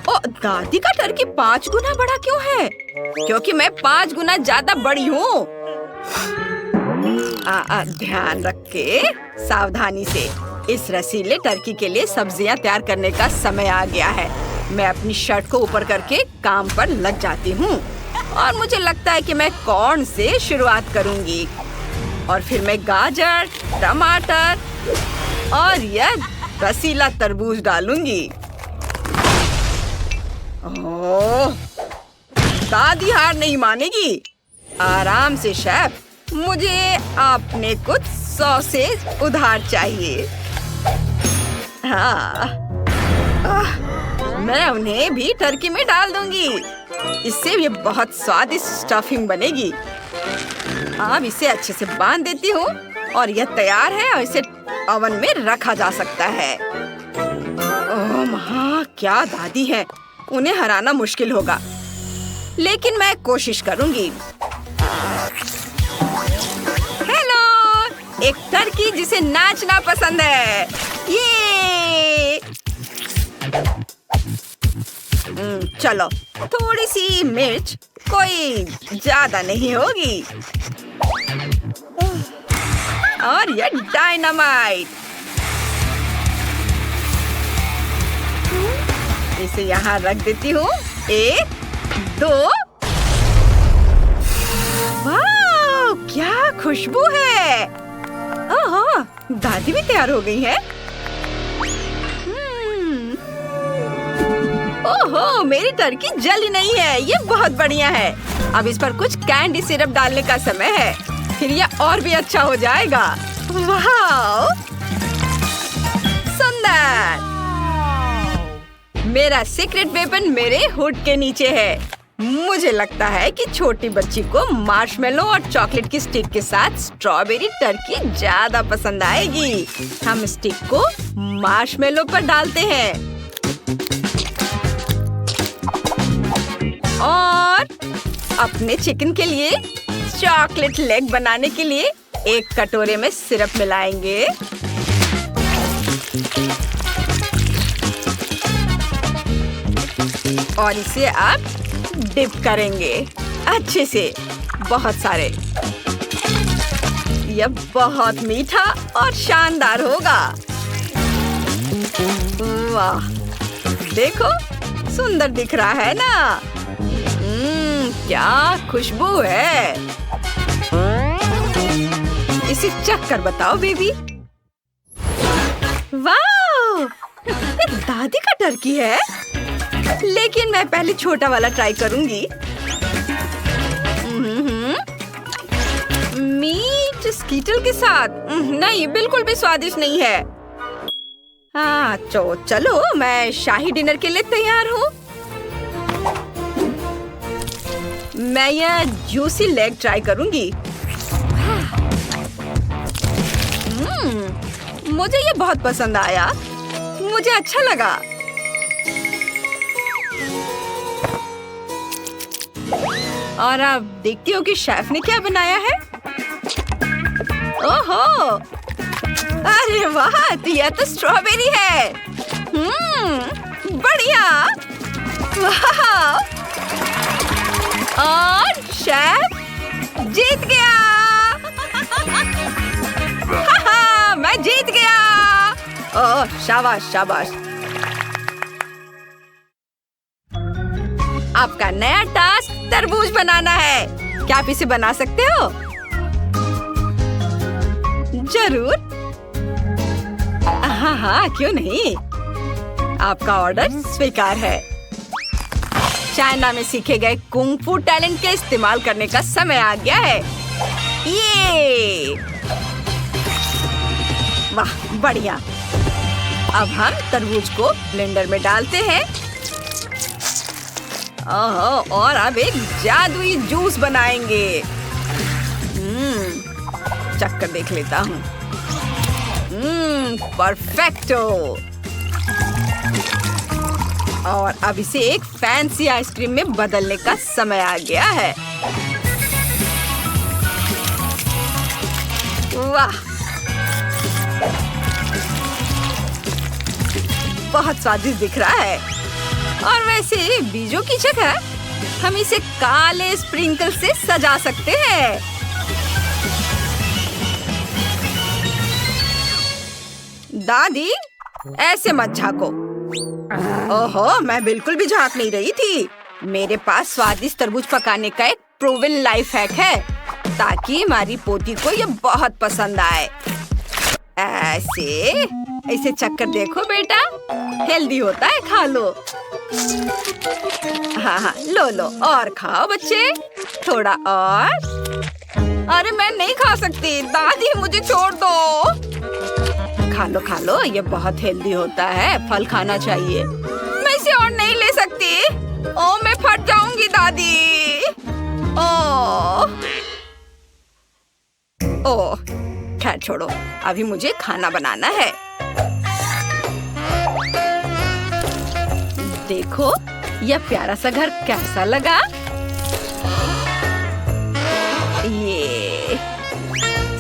ओ, दादी का टर्की 5 गुना बड़ा क्यों है? क्योंकि मैं 5 गुना ज्यादा बड़ी हूँ। ध्यान रख के सावधानी से। इस रसीले टर्की के लिए सब्जियां तैयार करने का समय आ गया है। मैं अपनी शर्ट को ऊपर करके काम पर लग जाती हूँ और मुझे लगता है कि मैं कॉर्न से शुरुआत करूँगी और फिर मैं गाजर, टमाटर और यह रसीला तरबूज डालूंगी। ओह, दादी हार नहीं मानेगी। आराम से शेफ, मुझे आपने कुछ सॉसेज उधार चाहिए। हाँ, मैं उन्हें भी टर्की में डाल दूंगी। इससे ये बहुत स्वादिष्ट स्टफिंग बनेगी। अब इसे अच्छे से बांध देती हूँ और यह तैयार है और इसे ओवन में रखा जा सकता है। ओह माँ, क्या दादी है, उन्हें हराना मुश्किल होगा, लेकिन मैं कोशिश करूंगी। हेलो, एक टर्की जिसे नाचना पसंद है। ये चलो, थोड़ी सी मिर्च, कोई ज्यादा नहीं होगी। और ये डायनामाइट, इसे यहाँ रख देती हूँ। 1, 2। वाह, क्या खुशबू है। ओह, दादी भी तैयार हो गई है। ओहो, मेरी टर्की जली नहीं है, ये बहुत बढ़िया है। अब इस पर कुछ कैंडी सिरप डालने का समय है, फिर यह और भी अच्छा हो जाएगा। वाह, सुंदर। मेरा सीक्रेट वेपन मेरे हुड के नीचे है। मुझे लगता है कि छोटी बच्ची को मार्शमेलो और चॉकलेट की स्टिक के साथ स्ट्रॉबेरी टर्की ज्यादा पसंद आएगी। हम स्टिक को मार्शमेलो पर डालते हैं और अपने चिकन के लिए चॉकलेट लेग बनाने के लिए एक कटोरे में सिरप मिलाएंगे। और इसे आप डिप करेंगे अच्छे से, बहुत सारे। यह बहुत मीठा और शानदार होगा। वाह, देखो, सुंदर दिख रहा है ना। क्या खुशबू है। इसे चख कर बताओ बेबी। वाह, ये दादी का टर्की है, लेकिन मैं पहले छोटा वाला ट्राई करूंगी। मीट स्कीटल के साथ नहीं, बिल्कुल भी स्वादिष्ट नहीं है। हाँ, चलो मैं शाही डिनर के लिए तैयार हूँ। मैं यह जूसी लेग ट्राई करूंगी। मुझे ये बहुत पसंद आया, मुझे अच्छा लगा। और अब देखती हो कि शेफ ने क्या बनाया है। ओहो, अरे वाह, तो यह तो स्ट्रॉबेरी है। बढ़िया। वाह, और शेफ जीत गया। मैं जीत गया। ओह, शाबाश शाबाश। आपका नया टास्क तरबूज बनाना है। क्या आप इसे बना सकते हो? जरूर। हाँ, क्यों नहीं। आपका ऑर्डर स्वीकार है। चाइना में सीखे गए कुंग फू टैलेंट के इस्तेमाल करने का समय आ गया है। ये वाह, बढ़िया। अब हम तरबूज को ब्लेंडर में डालते हैं। ओह, और अब एक जादुई जूस बनाएंगे। चक्कर देख लेता हूँ। परफेक्टो। और अब इसे एक फैंसी आइसक्रीम में बदलने का समय आ गया है। वाह, बहुत स्वादिष्ट दिख रहा है। और वैसे बीजों की जगह हम इसे काले स्प्रिंकल से सजा सकते हैं। दादी, ऐसे मत झांको। ओहो, मैं बिल्कुल भी झांक नहीं रही थी। मेरे पास स्वादिष्ट तरबूज पकाने का एक प्रूवन लाइफ हैक है, ताकि हमारी पोती को ये बहुत पसंद आए। ऐसे चक्कर देखो बेटा, हेल्दी होता है, खा लो। हाँ, लो और खाओ बच्चे, थोड़ा और। अरे मैं नहीं खा सकती दादी, मुझे छोड़ दो। खा लो, ये बहुत हेल्दी होता है, फल खाना चाहिए। मैं इसे और नहीं ले सकती। ओ मैं फट जाऊंगी दादी। ओ खैर छोड़ो, अभी मुझे खाना बनाना है। देखो यह प्यारा सा घर कैसा लगा। ये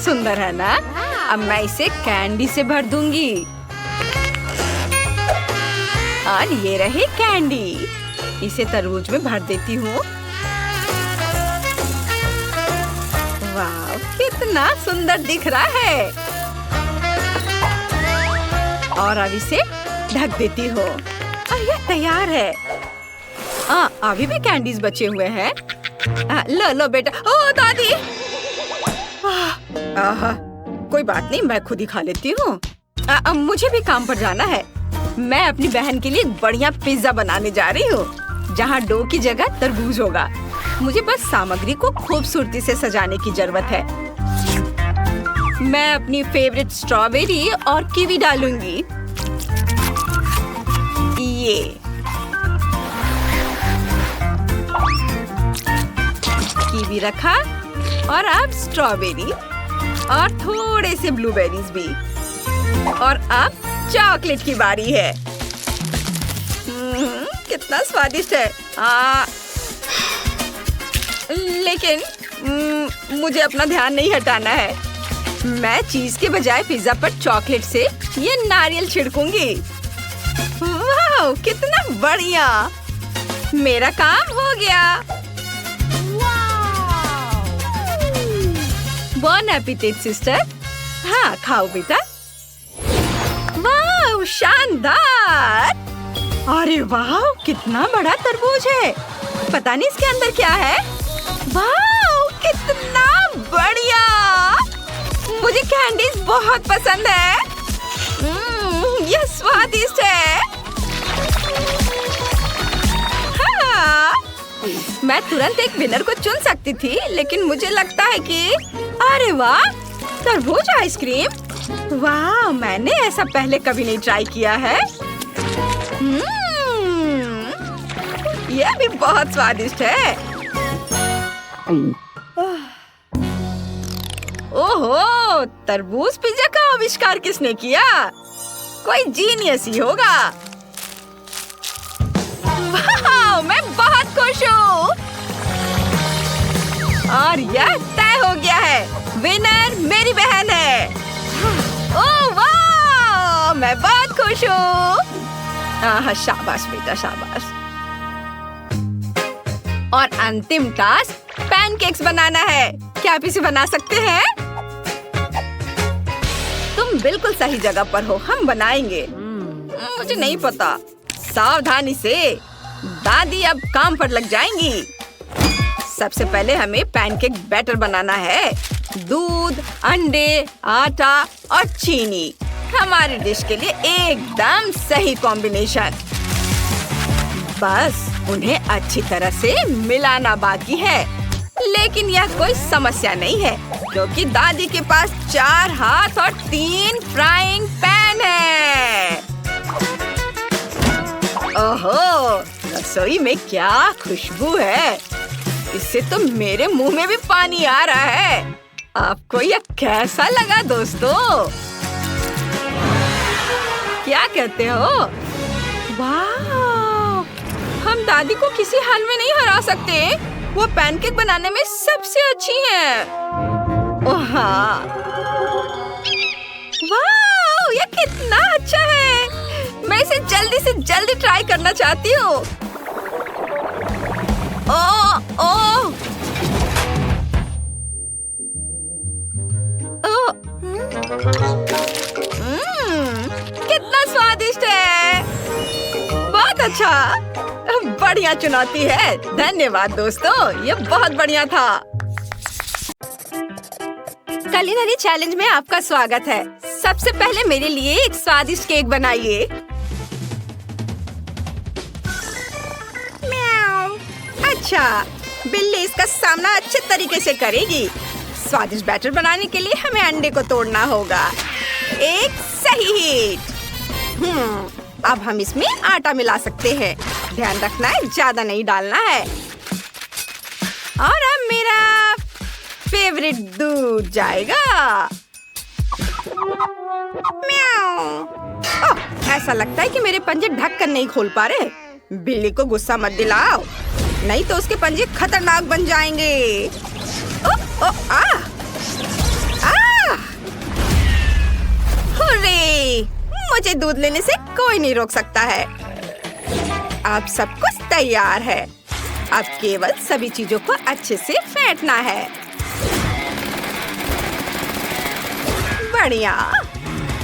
सुंदर है ना? अब मैं इसे कैंडी से भर दूंगी। और ये रहे कैंडी, इसे तरबूज में भर देती हूँ। वाह कितना सुंदर दिख रहा है। और अब इसे ढक देती हूँ और यह तैयार है। अभी भी कैंडीज बचे हुए हैं। लो लो बेटा। ओ दादी। कोई बात नहीं, मैं खुद ही खा लेती हूँ। मुझे भी काम पर जाना है। मैं अपनी बहन के लिए बढ़िया पिज्जा बनाने जा रही हूँ, जहाँ डो की जगह तरबूज होगा। मुझे बस सामग्री को खूबसूरती से सजाने की जरूरत है। मैं अपनी फेवरेट स्ट्रॉबेरी और कीवी डालूंगी। ये कीवी रखा और अब स्ट्रॉबेरी और थोड़े से ब्लूबेरीज भी। और अब चॉकलेट की बारी है। कितना स्वादिष्ट है। लेकिन मुझे अपना ध्यान नहीं हटाना है। मैं चीज के बजाय पिज्जा पर चॉकलेट से ये नारियल छिड़कूंगी। वाह कितना बढ़िया, मेरा काम हो गया। बॉन एपिटेट सिस्टर। हाँ खाओ बेटा। वाह शानदार। अरे वाह कितना बड़ा तरबूज है। पता नहीं इसके अंदर क्या है। वाह कितना बढ़िया, मुझे कैंडीज बहुत पसंद है। यह स्वादिष्ट है। हाँ, मैं तुरंत एक विनर को चुन सकती थी, लेकिन मुझे लगता है कि अरे वाह तरबूज आइसक्रीम। वाह मैंने ऐसा पहले कभी नहीं ट्राई किया है। यह भी बहुत स्वादिष्ट है। ओहो, तरबूज पिज्जा का आविष्कार किसने किया? कोई जीनियस ही होगा। वाह मैं बहुत खुश हूँ। और यह तय हो गया है, विनर मेरी बहन है। ओह वाह मैं बहुत खुश हूँ। शाबाश बेटा शाबाश। और अंतिम टास्क पैनकेक्स बनाना है। क्या आप इसे बना सकते हैं? तुम बिल्कुल सही जगह पर हो, हम बनाएंगे। मुझे नहीं पता। सावधानी से, दादी अब काम पर लग जाएंगी। सबसे पहले हमें पैनकेक बैटर बनाना है। दूध, अंडे, आटा और चीनी हमारी डिश के लिए एकदम सही कॉम्बिनेशन। बस उन्हें अच्छी तरह से मिलाना बाकी है। लेकिन यह कोई समस्या नहीं है, क्योंकि दादी के पास 4 हाथ और 3 फ्राइंग पैन है। ओहो, रसोई में क्या खुशबू है। इससे तो मेरे मुंह में भी पानी आ रहा है। आपको यह कैसा लगा दोस्तों? क्या कहते हो? वाह, हम दादी को किसी हाल में नहीं हरा सकते। वो पैनकेक बनाने में सबसे अच्छी है। ओह हाँ, वाह ये कितना अच्छा है। मैं इसे जल्दी से जल्दी ट्राई करना चाहती हूँ। ओह ओह कितना स्वादिष्ट है। बहुत अच्छा, बढ़िया चुनौती है। धन्यवाद दोस्तों, ये बहुत बढ़िया था। कुलिनरी चैलेंज में आपका स्वागत है। सबसे पहले मेरे लिए एक स्वादिष्ट केक बनाइए। अच्छा, बिल्ली इसका सामना अच्छे तरीके से करेगी। स्वादिष्ट बैटर बनाने के लिए हमें अंडे को तोड़ना होगा। 1 सही हिट। अब हम इसमें आटा मिला सकते हैं। ध्यान रखना है, ज्यादा नहीं डालना है। और अब मेरा फेवरेट दूध जाएगा। म्याऊ। ओह, ऐसा लगता है कि मेरे पंजे ढक कर नहीं खोल पा रहे। बिल्ली को गुस्सा मत दिलाओ, नहीं तो उसके पंजे खतरनाक बन जाएंगे। ओह, ओह, आ, आ, हुर्रे! मुझे दूध लेने से कोई नहीं रोक सकता है। अब सब कुछ तैयार है। अब केवल सभी चीजों को अच्छे से फेंटना है। बढ़िया।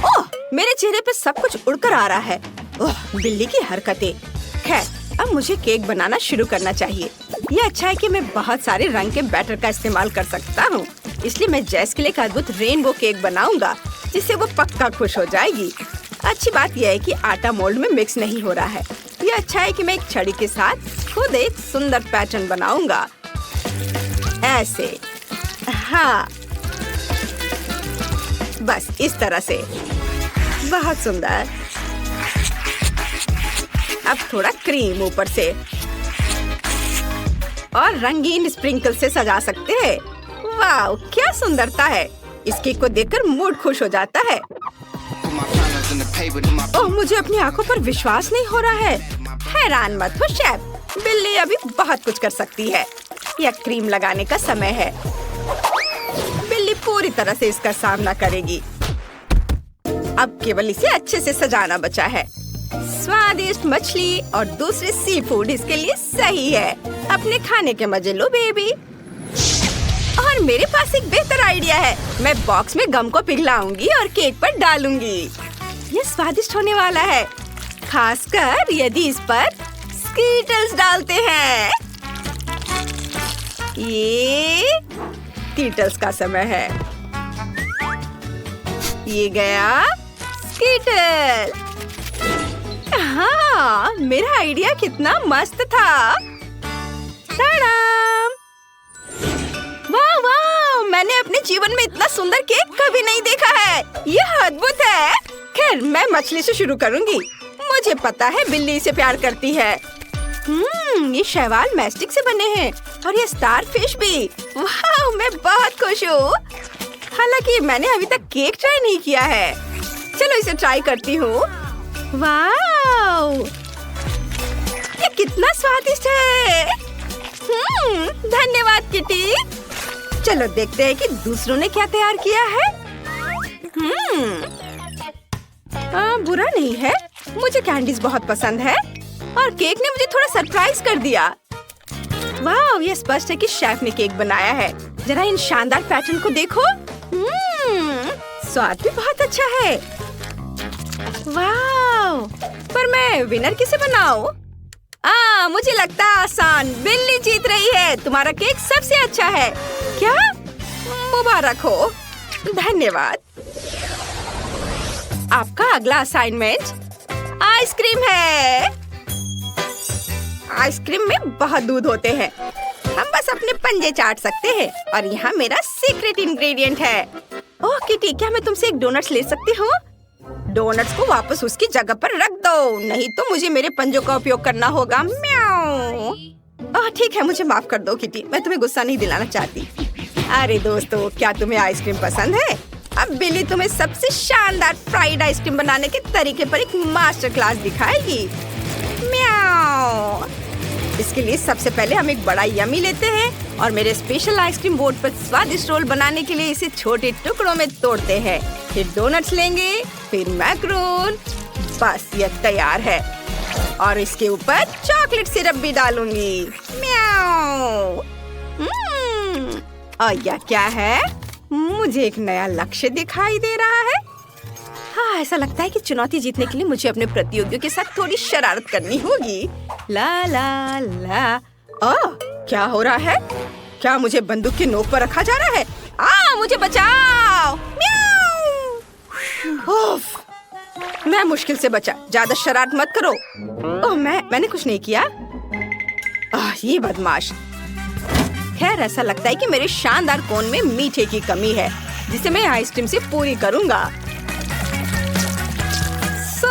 ओह, मेरे चेहरे पे सब कुछ उड़कर आ रहा है। ओह, बिल्ली की हरकतें। खैर, अब मुझे केक बनाना शुरू करना चाहिए। ये अच्छा है कि मैं बहुत सारे रंग के बैटर का इस्तेमाल कर सकता हूँ। इसलिए मैं जैस के लिए एक अद्भुत रेनबो केक बनाऊंगा, जिससे वो पक्का खुश हो जाएगी। अच्छी बात यह है कि आटा मोल्ड में मिक्स नहीं हो रहा है। ये अच्छा है कि मैं एक छड़ी के साथ खुद एक सुंदर पैटर्न बनाऊंगा। ऐसे, हाँ, बस इस तरह से। बहुत सुंदर। अब थोड़ा क्रीम ऊपर से और रंगीन स्प्रिंकल से सजा सकते हैं। वाह, क्या सुंदरता है! इस केक को देखकर मूड खुश हो जाता है। ओह, मुझे अपनी आंखों पर विश्वास नहीं हो रहा है। हैरान मत हो शेफ, बिल्ली अभी बहुत कुछ कर सकती है। यह क्रीम लगाने का समय है। बिल्ली पूरी तरह से इसका सामना करेगी। अब केवल इसे अच्छे से सजाना बचा है। स्वादिष्ट मछली और दूसरे सी फूड इसके लिए सही है। अपने खाने के मजे लो बेबी। और मेरे पास एक बेहतर आइडिया है। मैं बॉक्स में गम को पिघलाऊंगी और केक पर डालूंगी। ये स्वादिष्ट होने वाला है, खासकर यदि इस पर स्कीटल्स डालते हैं। ये स्कीटल्स का समय है। ये गया स्कीटल। हाँ, मेरा आइडिया कितना मस्त था। टाडाम! वाह वाह, मैंने अपने जीवन में इतना सुंदर केक कभी नहीं देखा है। यह अद्भुत है। खैर, मैं मछली से शुरू करूंगी। मुझे पता है बिल्ली इसे प्यार करती है। ये शैवाल मैस्टिक से बने हैं और ये स्टार फिश भी। वाह, मैं बहुत खुश हूँ। हालांकि मैंने अभी तक केक ट्राई नहीं किया है। चलो इसे ट्राई करती हूँ। वाह, ये कितना स्वादिष्ट है। धन्यवाद किटी। चलो देखते हैं कि दूसरों ने क्या तैयार किया है। बुरा नहीं है, मुझे कैंडीज बहुत पसंद है और केक ने मुझे थोड़ा सरप्राइज कर दिया। वाह, ये स्पष्ट है कि शेफ ने केक बनाया है। जरा इन शानदार पैटर्न को देखो। स्वाद भी बहुत अच्छा है। वाह, पर मैं विनर किसे बनाऊं? मुझे लगता है आसान। बिल्ली जीत रही है। तुम्हारा केक सबसे अच्छा है। क्या? मुबारक हो। धन्यवाद। आपका अगला असाइनमेंट आइसक्रीम है। आइसक्रीम में बहुत दूध होते हैं। हम बस अपने पंजे चाट सकते हैं और यहाँ मेरा सीक्रेट इंग्रेडिएंट है। ओह किटी, क्या मैं तुमसे एक डोनट्स ले सकती हूँ? डोनट्स को वापस उसकी जगह पर रख दो, नहीं तो मुझे मेरे पंजों का उपयोग करना होगा। म्याऊ। ओह ठीक है, मुझे माफ कर दो किटी, मैं तुम्हें गुस्सा नहीं दिलाना चाहती। अरे दोस्तों, क्या तुम्हें आइसक्रीम पसंद है? अब बिल्ली तुम्हें सबसे शानदार फ्राइड आइसक्रीम बनाने के तरीके पर एक मास्टर क्लास दिखाएगी। म्याऊ। इसके लिए सबसे पहले हम एक बड़ा यम्मी लेते हैं और मेरे स्पेशल आइसक्रीम बोर्ड पर स्वादिष्ट रोल बनाने के लिए इसे छोटे टुकड़ों में तोड़ते हैं। फिर डोनट्स लेंगे, फिर मैक्रोन। बस ये तैयार है और इसके ऊपर चॉकलेट सिरप भी डालूंगी। म्याऊ। और यह क्या है? मुझे एक नया लक्ष्य दिखाई दे रहा है। हाँ, ऐसा लगता है कि चुनौती जीतने के लिए मुझे अपने प्रतियोगियों के साथ थोड़ी शरारत करनी होगी। ला ला ला। क्या हो रहा है? क्या मुझे बंदूक की नोक पर रखा जा रहा है? मुझे बचाओ। उफ, मैं मुश्किल से बचा। ज्यादा शरारत मत करो। ओह, मैंने कुछ नहीं किया। ये बदमाश। खैर, ऐसा लगता है कि मेरे शानदार कोन में मीठे की कमी है, जिसे मैं आइसक्रीम से पूरी करूंगा।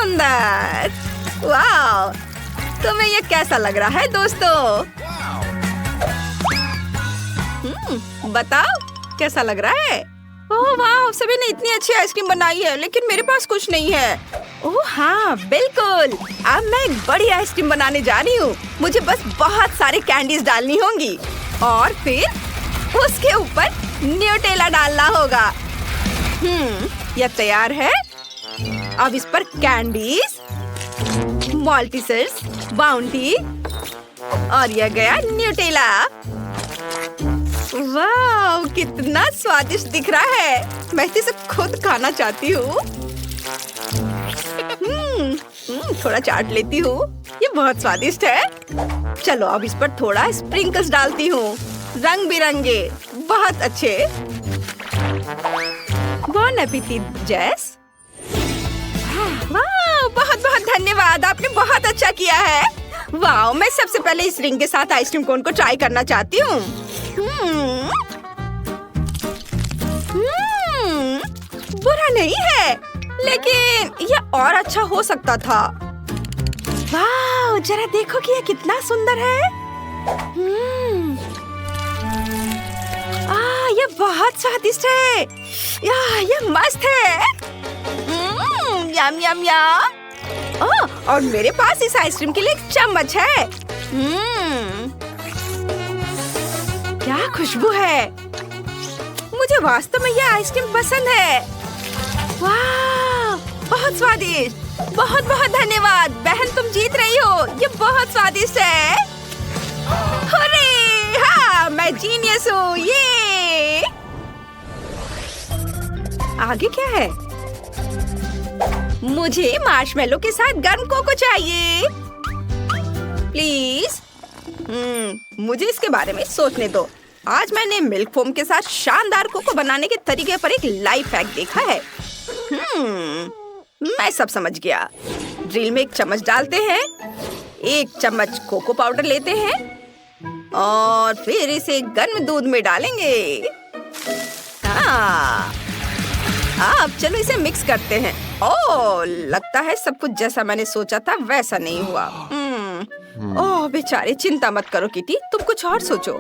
सुंदर। वाह, तुम्हें ये कैसा लग रहा है दोस्तों? बताओ कैसा लग रहा है? ओह वाह, सभी ने इतनी अच्छी आइसक्रीम बनाई है, लेकिन मेरे पास कुछ नहीं है। ओह हाँ बिल्कुल, अब मैं एक बड़ी आइसक्रीम बनाने जा रही हूँ। मुझे बस बहुत सारे कैंडीज डालनी होंगी और फिर उसके ऊपर न्यूटेला डालना होगा। यह तैयार है। अब इस पर कैंडीज, माल्टेसर्स, बाउंटी और यह गया न्यूटेला। वाह, कितना स्वादिष्ट दिख रहा है। मैं इसे खुद खाना चाहती हूँ। थोड़ा चाट लेती हूँ, ये बहुत स्वादिष्ट है। चलो अब इस पर थोड़ा स्प्रिंकल्स डालती हूँ, रंग बिरंगे, बहुत अच्छे। बॉन एपेटिट जेस। वाह, बहुत बहुत धन्यवाद, आपने बहुत अच्छा किया है। वाह, मैं सबसे पहले इस रिंग के साथ आइसक्रीम कोन को ट्राई करना चाहती हूँ। बुरा नहीं है, लेकिन यह और अच्छा हो सकता था। वाह, जरा देखो कि यह कितना सुंदर है। यह बहुत स्वादिष्ट है। यह मस्त है। यम यम यम। और मेरे पास इस आइसक्रीम के लिए एक चम्मच है। क्या खुशबू है। मुझे वास्तव में यह आइसक्रीम पसंद है। वाह, बहुत स्वादिष्ट। बहुत बहुत धन्यवाद बहन, तुम जीत रही हो। ये बहुत स्वादिष्ट है। अरे हाँ, मैं जीनियस हूँ। ये आगे क्या है? मुझे मार्शमेलो के साथ गर्म कोको चाहिए प्लीज। मुझे इसके बारे में सोचने दो। आज मैंने मिल्क फोम के साथ शानदार कोको बनाने के तरीके पर एक लाइव हैक देखा है। मैं सब समझ गया। ड्रिल में एक चम्मच डालते हैं, एक चम्मच कोको पाउडर लेते हैं और फिर इसे गर्म दूध में डालेंगे। हाँ, अब चलो इसे मिक्स करते हैं। ओह, लगता है सब कुछ जैसा मैंने सोचा था वैसा नहीं हुआ। ओह बेचारे, चिंता मत करो किटी, तुम कुछ और सोचो।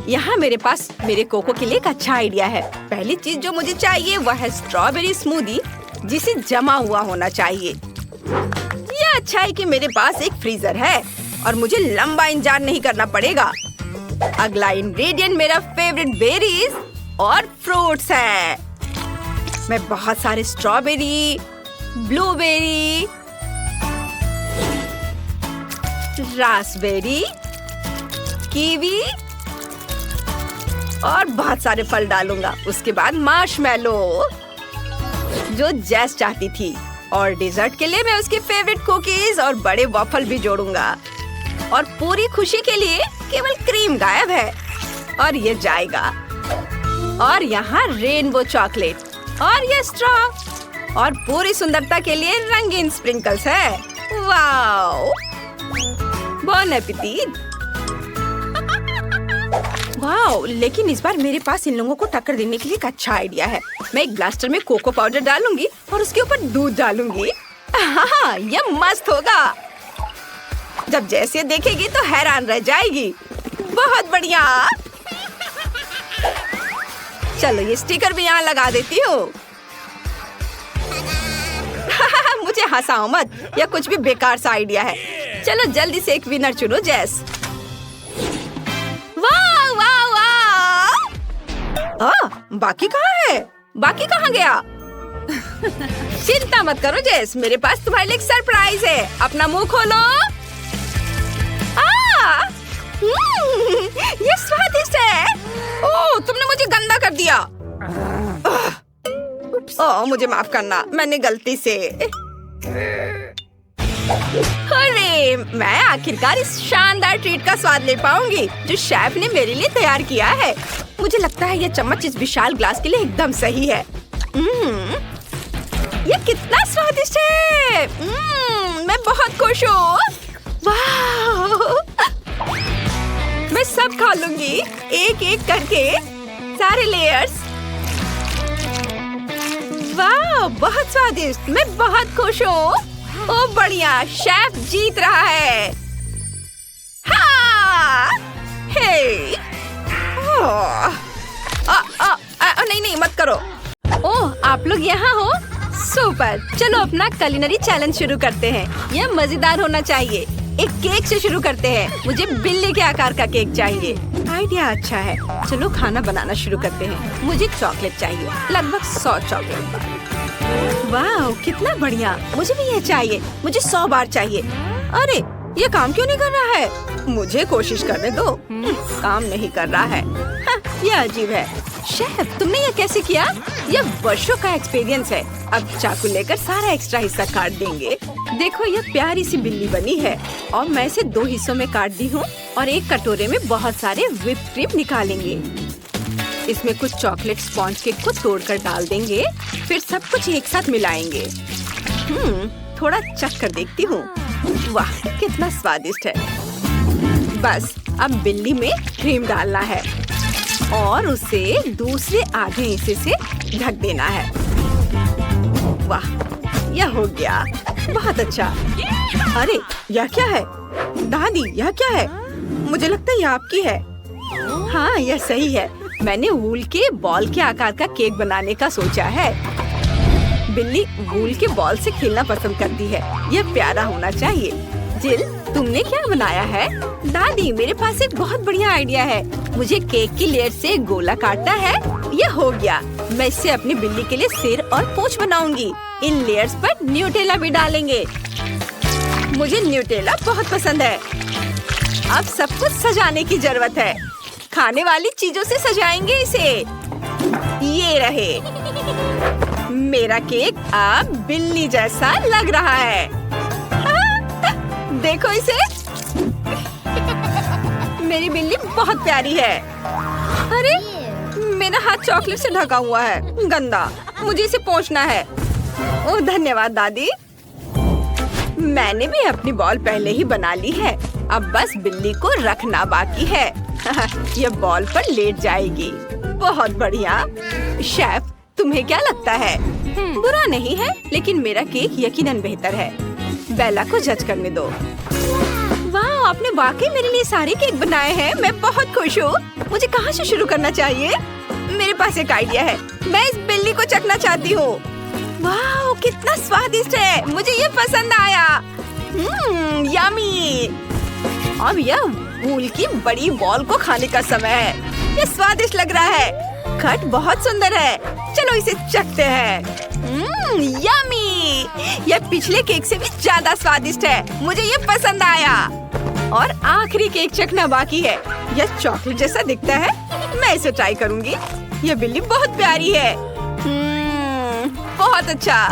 यहाँ मेरे पास मेरे कोको के लिए एक अच्छा आइडिया है। पहली चीज जो मुझे चाहिए वह है स्ट्रॉबेरी स्मूदी, जिसे जमा हुआ होना चाहिए। यह अच्छा है कि मेरे पास एक फ्रीजर है और मुझे लंबा इंतजार नहीं करना पड़ेगा। अगला इंग्रेडिएंट मेरा फेवरेट बेरीज और फ्रूट्स है। मैं बहुत सारे स्ट्रॉबेरी, ब्लूबेरी, रास्पबेरी, कीवी और बहुत सारे फल डालूंगा। उसके बाद मार्शमेलो, जो जेस चाहती थी, और डेजर्ट के लिए मैं उसकी फेवरेट कुकीज और बड़े वॉफल भी जोड़ूंगा। और पूरी खुशी के लिए केवल क्रीम गायब है और ये जाएगा। और यहाँ रेनबो चॉकलेट और ये स्ट्रॉ और पूरी सुंदरता के लिए रंगीन स्प्रिंकल्स है। वाओ, बॉन एपेटिट। वाओ, लेकिन इस बार मेरे पास इन लोगों को टक्कर देने के लिए एक अच्छा आइडिया है। मैं एक ब्लास्टर में कोको पाउडर डालूंगी और उसके ऊपर दूध डालूंगी। हाँ, यह मस्त होगा। जब जैसे देखेगी तो हैरान रह जाएगी। बहुत बढ़िया। चलो ये स्टिकर भी यहाँ लगा देती हूँ। मुझे हंसाओ मत, यह कुछ भी बेकार सा आइडिया है। चलो जल्दी से एक विनर चुनो जेस। वाह वाह वाह। बाकी कहाँ है? बाकी कहाँ गया? चिंता मत करो जेस, मेरे पास तुम्हारे लिए एक सरप्राइज है। अपना मुंह खोलो। ये स्वादिष्ट है। ओह, तुमने मुझे गंदा कर दिया। ओह, मुझे माफ करना, मैंने गलती से। अरे, मैं आखिरकार इस शानदार ट्रीट का स्वाद ले पाऊंगी जो शेफ ने मेरे लिए तैयार किया है। मुझे लगता है यह चम्मच इस विशाल ग्लास के लिए एकदम सही है। यह कितना स्वादिष्ट है। मैं बहुत खुश हूँ। वाह, मैं सब खा लूंगी एक एक करके, सारे लेयर्स। वाह, बहुत स्वादिष्ट। मैं बहुत खुश हूँ। ओ बढ़िया, शेफ जीत रहा है। हाँ! हे! नहीं मत करो। ओह, आप लोग यहाँ हो? सुपर। चलो अपना कुलिनरी चैलेंज शुरू करते हैं। यह मजेदार होना चाहिए। एक केक से शुरू करते हैं। मुझे बिल्ली के आकार का केक चाहिए। आइडिया अच्छा है। चलो खाना बनाना शुरू करते हैं। मुझे चॉकलेट चाहिए, लगभग 100 चॉकलेट बार। वाह, कितना बढ़िया। मुझे भी ये चाहिए। मुझे 100 बार चाहिए। अरे, ये काम क्यों नहीं कर रहा है? मुझे कोशिश करने दो। काम नहीं कर रहा है। यह अजीब है। शेफ, तुमने ये कैसे किया? यह वर्षों का एक्सपीरियंस है। अब चाकू लेकर सारा एक्स्ट्रा हिस्सा काट देंगे। देखो, यह प्यारी सी बिल्ली बनी है और मैं इसे 2 हिस्सों में काट दी हूँ और एक कटोरे में बहुत सारे व्हिप क्रीम निकालेंगे। इसमें कुछ चॉकलेट स्पॉन्ज केक को तोड़कर डाल देंगे। फिर सब कुछ एक साथ मिलाएंगे। थोड़ा चख कर देखती हूँ। वाह, कितना स्वादिष्ट है। बस अब बिल्ली में क्रीम डालना है और उसे दूसरे आधे हिस्से से ढक देना है। वाह, यह हो गया। बहुत अच्छा। अरे, यह क्या है? दादी, यह क्या है? मुझे लगता है यह आपकी है। हाँ, यह सही है। मैंने वूल के बॉल के आकार का केक बनाने का सोचा है। बिल्ली वूल के बॉल से खेलना पसंद करती है। यह प्यारा होना चाहिए। जिल, तुमने क्या बनाया है? दादी, मेरे पास एक बहुत बढ़िया आइडिया है। मुझे केक की लेयर से गोला काटना है। यह हो गया। मैं इससे अपनी बिल्ली के लिए सिर और पूंछ बनाऊंगी। इन लेयर्स पर न्यूटेला भी डालेंगे। मुझे न्यूटेला बहुत पसंद है। अब सब कुछ सजाने की जरूरत है। खाने वाली चीजों से सजाएंगे इसे। ये रहे। मेरा केक अब बिल्ली जैसा लग रहा है। देखो इसे। मेरी बिल्ली बहुत प्यारी है। अरे, मेरा हाथ चॉकलेट से ढका हुआ है। गंदा। मुझे इसे पोंछना है। ओह, धन्यवाद दादी। मैंने भी अपनी बॉल पहले ही बना ली है। अब बस बिल्ली को रखना बाकी है। यह बॉल पर लेट जाएगी। बहुत बढ़िया। शेफ, तुम्हें क्या लगता है? बुरा नहीं है, लेकिन मेरा केक यकीनन बेहतर है। बेला को जज करने दो। वाह, आपने वाकई मेरे लिए सारे केक बनाए हैं। मैं बहुत खुश हूँ। मुझे कहाँ से शुरू करना चाहिए? मेरे पास एक आइडिया है। मैं इस बिल्ली को चखना चाहती हूँ। वाह, कितना स्वादिष्ट है। मुझे ये पसंद आया। यम्मी। अब यह वूल की बड़ी बॉल को खाने का समय है। ये स्वादिष्ट लग रहा है। कट बहुत सुंदर है। चलो इसे चखते हैं। यम्मी। यह पिछले केक से भी ज्यादा स्वादिष्ट है। मुझे ये पसंद आया। और आखिरी केक चखना बाकी है। यह चॉकलेट जैसा दिखता है। मैं इसे ट्राई करूंगी। यह बिल्ली बहुत प्यारी है। बहुत अच्छा।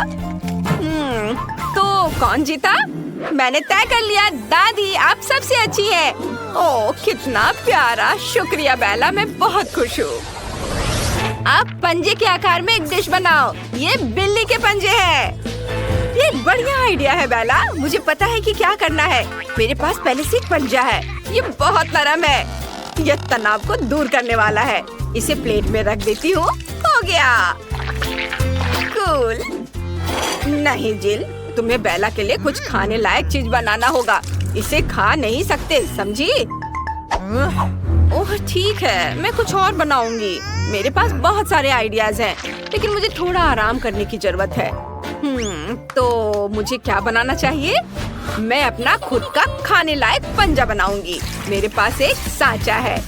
तो कौन जीता? मैंने तय कर लिया। दादी, आप सबसे अच्छी है। ओह, कितना प्यारा। शुक्रिया बेला, मैं बहुत खुश हूँ। आप पंजे के आकार में एक डिश बनाओ। ये बिल्ली के पंजे हैं। ये एक बढ़िया आइडिया है बेला। मुझे पता है कि क्या करना है। मेरे पास पहले से एक पंजा है। ये बहुत नरम है। यह तनाव को दूर करने वाला है। इसे प्लेट में रख देती हूँ। हो गया। कूल। नहीं जिल, तुम्हें बेला के लिए कुछ खाने लायक चीज बनाना होगा। इसे खा नहीं सकते, समझी? ओह, ठीक है। मैं कुछ और बनाऊंगी। मेरे पास बहुत सारे आइडियाज हैं, लेकिन मुझे थोड़ा आराम करने की जरूरत है। तो मुझे क्या बनाना चाहिए? मैं अपना खुद का खाने लायक पंजा बनाऊंगी। मेरे पास एक सांचा है।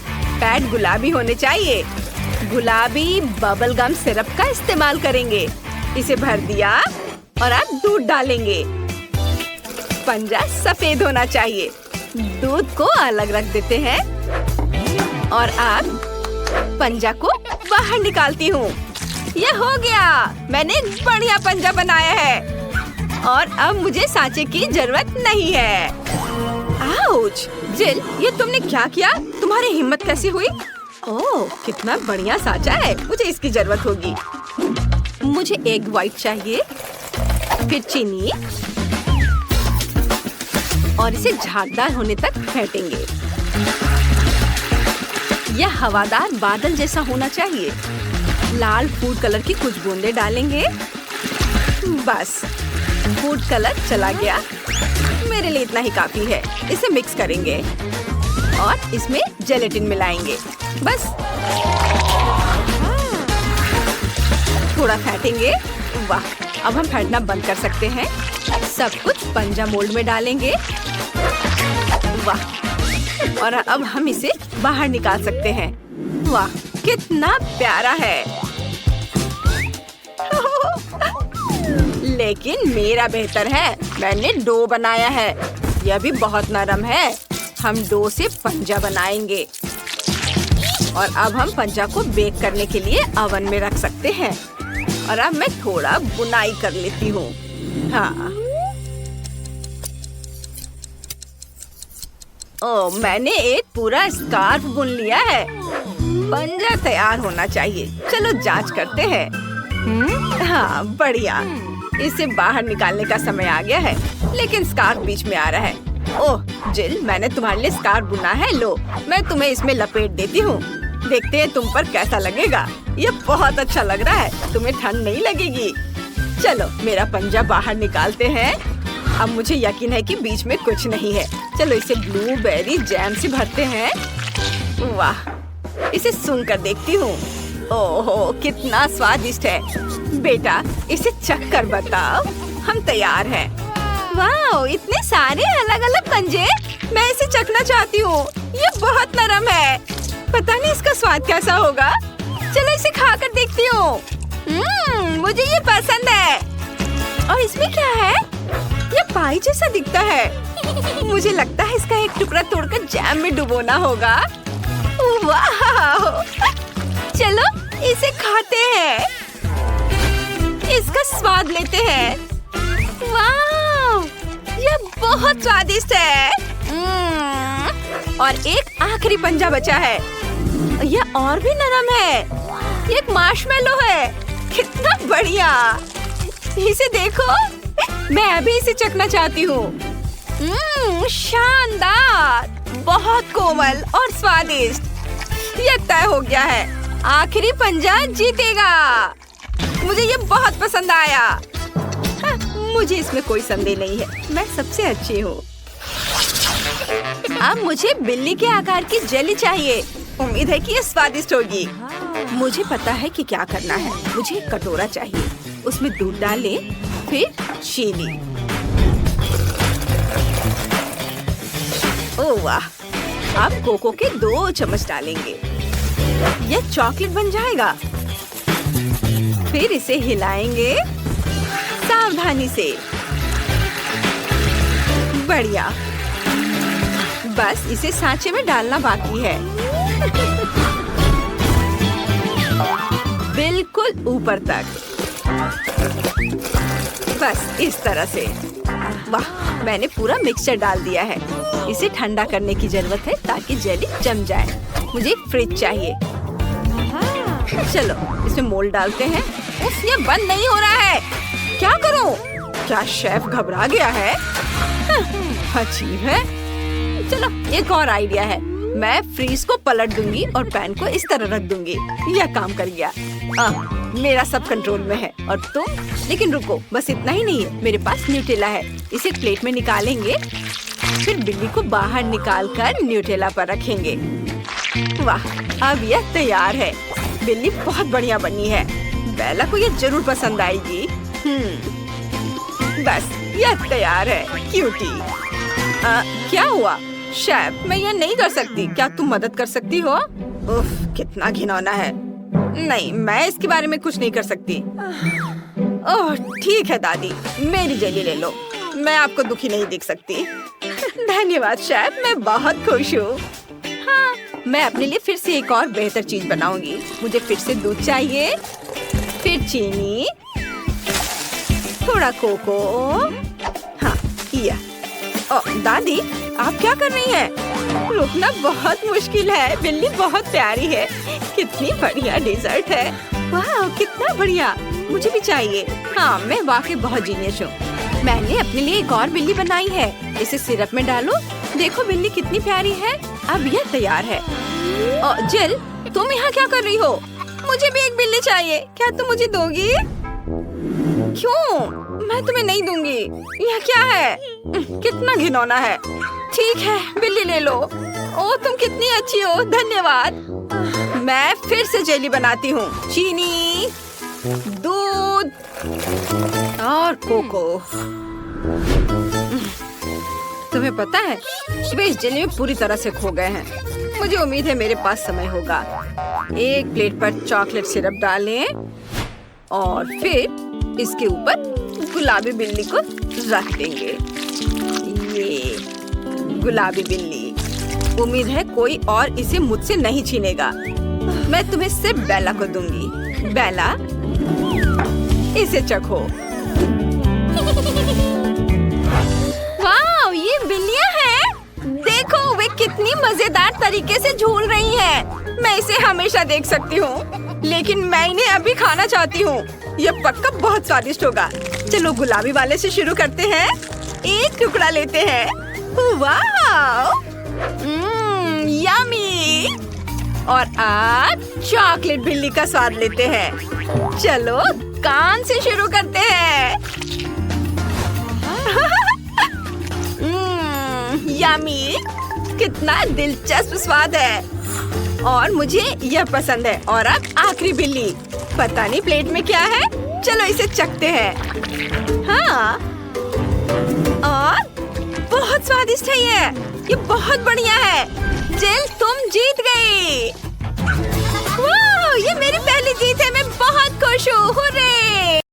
पैड गुलाबी होने चाहिए। गुलाबी बबल गम सिरप का इस्तेमाल करेंगे। इसे भर दिया और आप दूध डालेंगे। पंजा सफेद होना चाहिए। दूध को अलग रख देते हैं और आप पंजा को बाहर निकालती हूँ। यह हो गया। मैंने एक बढ़िया पंजा बनाया है और अब मुझे सांचे की जरूरत नहीं है। आउच! जिल, ये तुमने क्या किया? तुम्हारी हिम्मत कैसी हुई? ओह, कितना बढ़िया सांचा है। मुझे इसकी जरूरत होगी। मुझे एग व्हाइट चाहिए, फिर चीनी और इसे झागदार होने तक फेंटेंगे। यह हवादार बादल जैसा होना चाहिए। लाल फूड कलर की कुछ बूंदे डालेंगे बस फूड कलर चला गया। मेरे लिए इतना ही काफी है। इसे मिक्स करेंगे और इसमें जेलेटिन मिलाएंगे। बस थोड़ा फेंटेंगे। वाह, अब हम फेंटना बंद कर सकते हैं। सब कुछ पंजा मोल्ड में डालेंगे। वाह, और अब हम इसे बाहर निकाल सकते हैं। वाह, कितना प्यारा है। लेकिन मेरा बेहतर है। मैंने डो बनाया है। यह भी बहुत नरम है। हम डो से पंजा बनाएंगे और अब हम पंजा को बेक करने के लिए ओवन में रख सकते हैं। और अब मैं थोड़ा बुनाई कर लेती हूँ। हाँ, ओह, मैंने एक पूरा स्कार्फ बुन लिया है। पंजा तैयार होना चाहिए। चलो जांच करते हैं। हाँ, बढ़िया। इसे बाहर निकालने का समय आ गया है, लेकिन स्कार्फ बीच में आ रहा है। ओह जिल, मैंने तुम्हारे लिए स्कार्फ बुना है। लो, मैं तुम्हें इसमें लपेट देती हूँ। देखते हैं तुम पर कैसा लगेगा। ये बहुत अच्छा लग रहा है। तुम्हें ठंड नहीं लगेगी। चलो मेरा पंजा बाहर निकालते हैं। अब मुझे यकीन है कि बीच में कुछ नहीं है। चलो इसे ब्लूबेरी जैम से भरते हैं। वाह, इसे सुन कर देखती हूँ। ओहो, कितना स्वादिष्ट है। बेटा, इसे चख कर बताओ। हम तैयार हैं। वाह, इतने सारे अलग अलग पंजे। मैं इसे चखना चाहती हूँ। ये बहुत नरम है। पता नहीं इसका स्वाद कैसा होगा। चलो इसे खा कर देखती हूँ। मुझे ये पसंद है। और इसमें क्या है? ये पाई जैसा दिखता है। मुझे लगता है इसका एक टुकड़ा तोड़कर जैम में डुबोना होगा। वाह, चलो इसे खाते हैं। इसका स्वाद लेते हैं। वाह, यह बहुत स्वादिष्ट है। और एक आखिरी पंजा बचा है। यह और भी नरम है। ये एक मार्शमेलो है। कितना बढ़िया। इसे देखो। मैं अभी इसे चखना चाहती हूँ। शानदार, बहुत कोमल और स्वादिष्ट। ये तय हो गया है। आखिरी पंजा जीतेगा। मुझे ये बहुत पसंद आया। हाँ, मुझे इसमें कोई संदेह नहीं है। मैं सबसे अच्छी हूँ। अब मुझे बिल्ली के आकार की जेली चाहिए। उम्मीद है कि ये स्वादिष्ट होगी। मुझे पता है कि क्या करना है। मुझे एक कटोरा चाहिए। उसमें दूध डालें, फिर चीनी। ओह वाह, अब कोको के 2 चम्मच डालेंगे। यह चॉकलेट बन जाएगा। फिर इसे हिलाएंगे सावधानी से। बढ़िया। बस इसे सांचे में डालना बाकी है। बिल्कुल ऊपर तक। बस इस तरह से। वाह, मैंने पूरा मिक्सचर डाल दिया है। इसे ठंडा करने की जरूरत है ताकि जेली जम जाए। मुझे एक फ्रिज चाहिए। चलो इसमें मोल्ड डालते हैं। उफ, ये बंद नहीं हो रहा है। क्या करूं? क्या शेफ घबरा गया है? अजीब है। चलो एक और आइडिया है। मैं फ्रीज को पलट दूंगी और पैन को इस तरह रख दूंगी। यह काम कर गया। मेरा सब कंट्रोल में है। और तुम? लेकिन रुको, बस इतना ही नहीं है। मेरे पास न्यूटेला है। इसे प्लेट में निकालेंगे। फिर बिल्ली को बाहर निकालकर न्यूटेला पर रखेंगे। वाह, अब यह तैयार है। बिल्ली बहुत बढ़िया बनी है। बेला को यह जरूर पसंद आएगी। बस यह तैयार है। क्यूटी। क्या हुआ? शेफ, मैं यह नहीं कर सकती। क्या तुम मदद कर सकती हो? उफ, कितना घिनौना है। नहीं, मैं इसके बारे में कुछ नहीं कर सकती। ओह ठीक है दादी, मेरी जेली ले लो। मैं आपको दुखी नहीं देख सकती। धन्यवाद शेफ, मैं बहुत खुश हूँ। हाँ, मैं अपने लिए फिर से एक और बेहतर चीज बनाऊंगी। मुझे फिर से दूध चाहिए, फिर चीनी, थोड़ा कोको। हाँ, किया। दादी, आप क्या कर रही हैं? रुकना बहुत मुश्किल है। बिल्ली बहुत प्यारी है। कितनी बढ़िया डेजर्ट है। वाह, कितना बढ़िया। मुझे भी चाहिए। हाँ, मैं वाकई बहुत जीनियस हूँ। मैंने अपने लिए एक और बिल्ली बनाई है। इसे सिरप में डालो। देखो बिल्ली कितनी प्यारी है। अब यह तैयार है। जिल, तुम यहाँ क्या कर रही हो? मुझे भी एक बिल्ली चाहिए। क्या तुम मुझे दोगी? क्यों? मैं तुम्हें नहीं दूंगी। यह क्या है? कितना घिनौना है। ठीक है, बिल्ली ले लो। ओह, तुम कितनी अच्छी हो, धन्यवाद। मैं फिर से जेली बनाती हूँ। चीनी, दूध और कोको। तुम्हें पता है, वे इस जेली में पूरी तरह से खो गए हैं। मुझे उम्मीद है मेरे पास समय होगा। एक प्लेट पर चॉकलेट सिरप डालें और फिर इसके ऊपर गुलाबी बिल्ली को रख देंगे। ये गुलाबी बिल्ली। उम्मीद है कोई और इसे मुझसे नहीं छीनेगा। मैं तुम्हें सिर्फ बेला को दूंगी। बेला, इसे चखो। वाह, ये बिल्लियां हैं। देखो, वे कितनी मजेदार तरीके से झूल रही हैं। मैं इसे हमेशा देख सकती हूँ, लेकिन मैं इन्हें अभी खाना चाहती हूँ। यह पक्का बहुत स्वादिष्ट होगा। चलो गुलाबी वाले से शुरू करते हैं। एक टुकड़ा लेते हैं। वाह, यम्मी। और आज चॉकलेट बिल्ली का स्वाद लेते हैं। चलो कान से शुरू करते हैं। यम्मी, कितना दिलचस्प स्वाद है और मुझे यह पसंद है। और अब आखिरी बिल्ली। पता नहीं प्लेट में क्या है। चलो इसे चखते हैं। हाँ, और बहुत स्वादिष्ट है ये बहुत बढ़िया है। जिल, तुम जीत गई। वाह, ये मेरी पहली जीत है। मैं बहुत खुश हूँ। हुर्रे!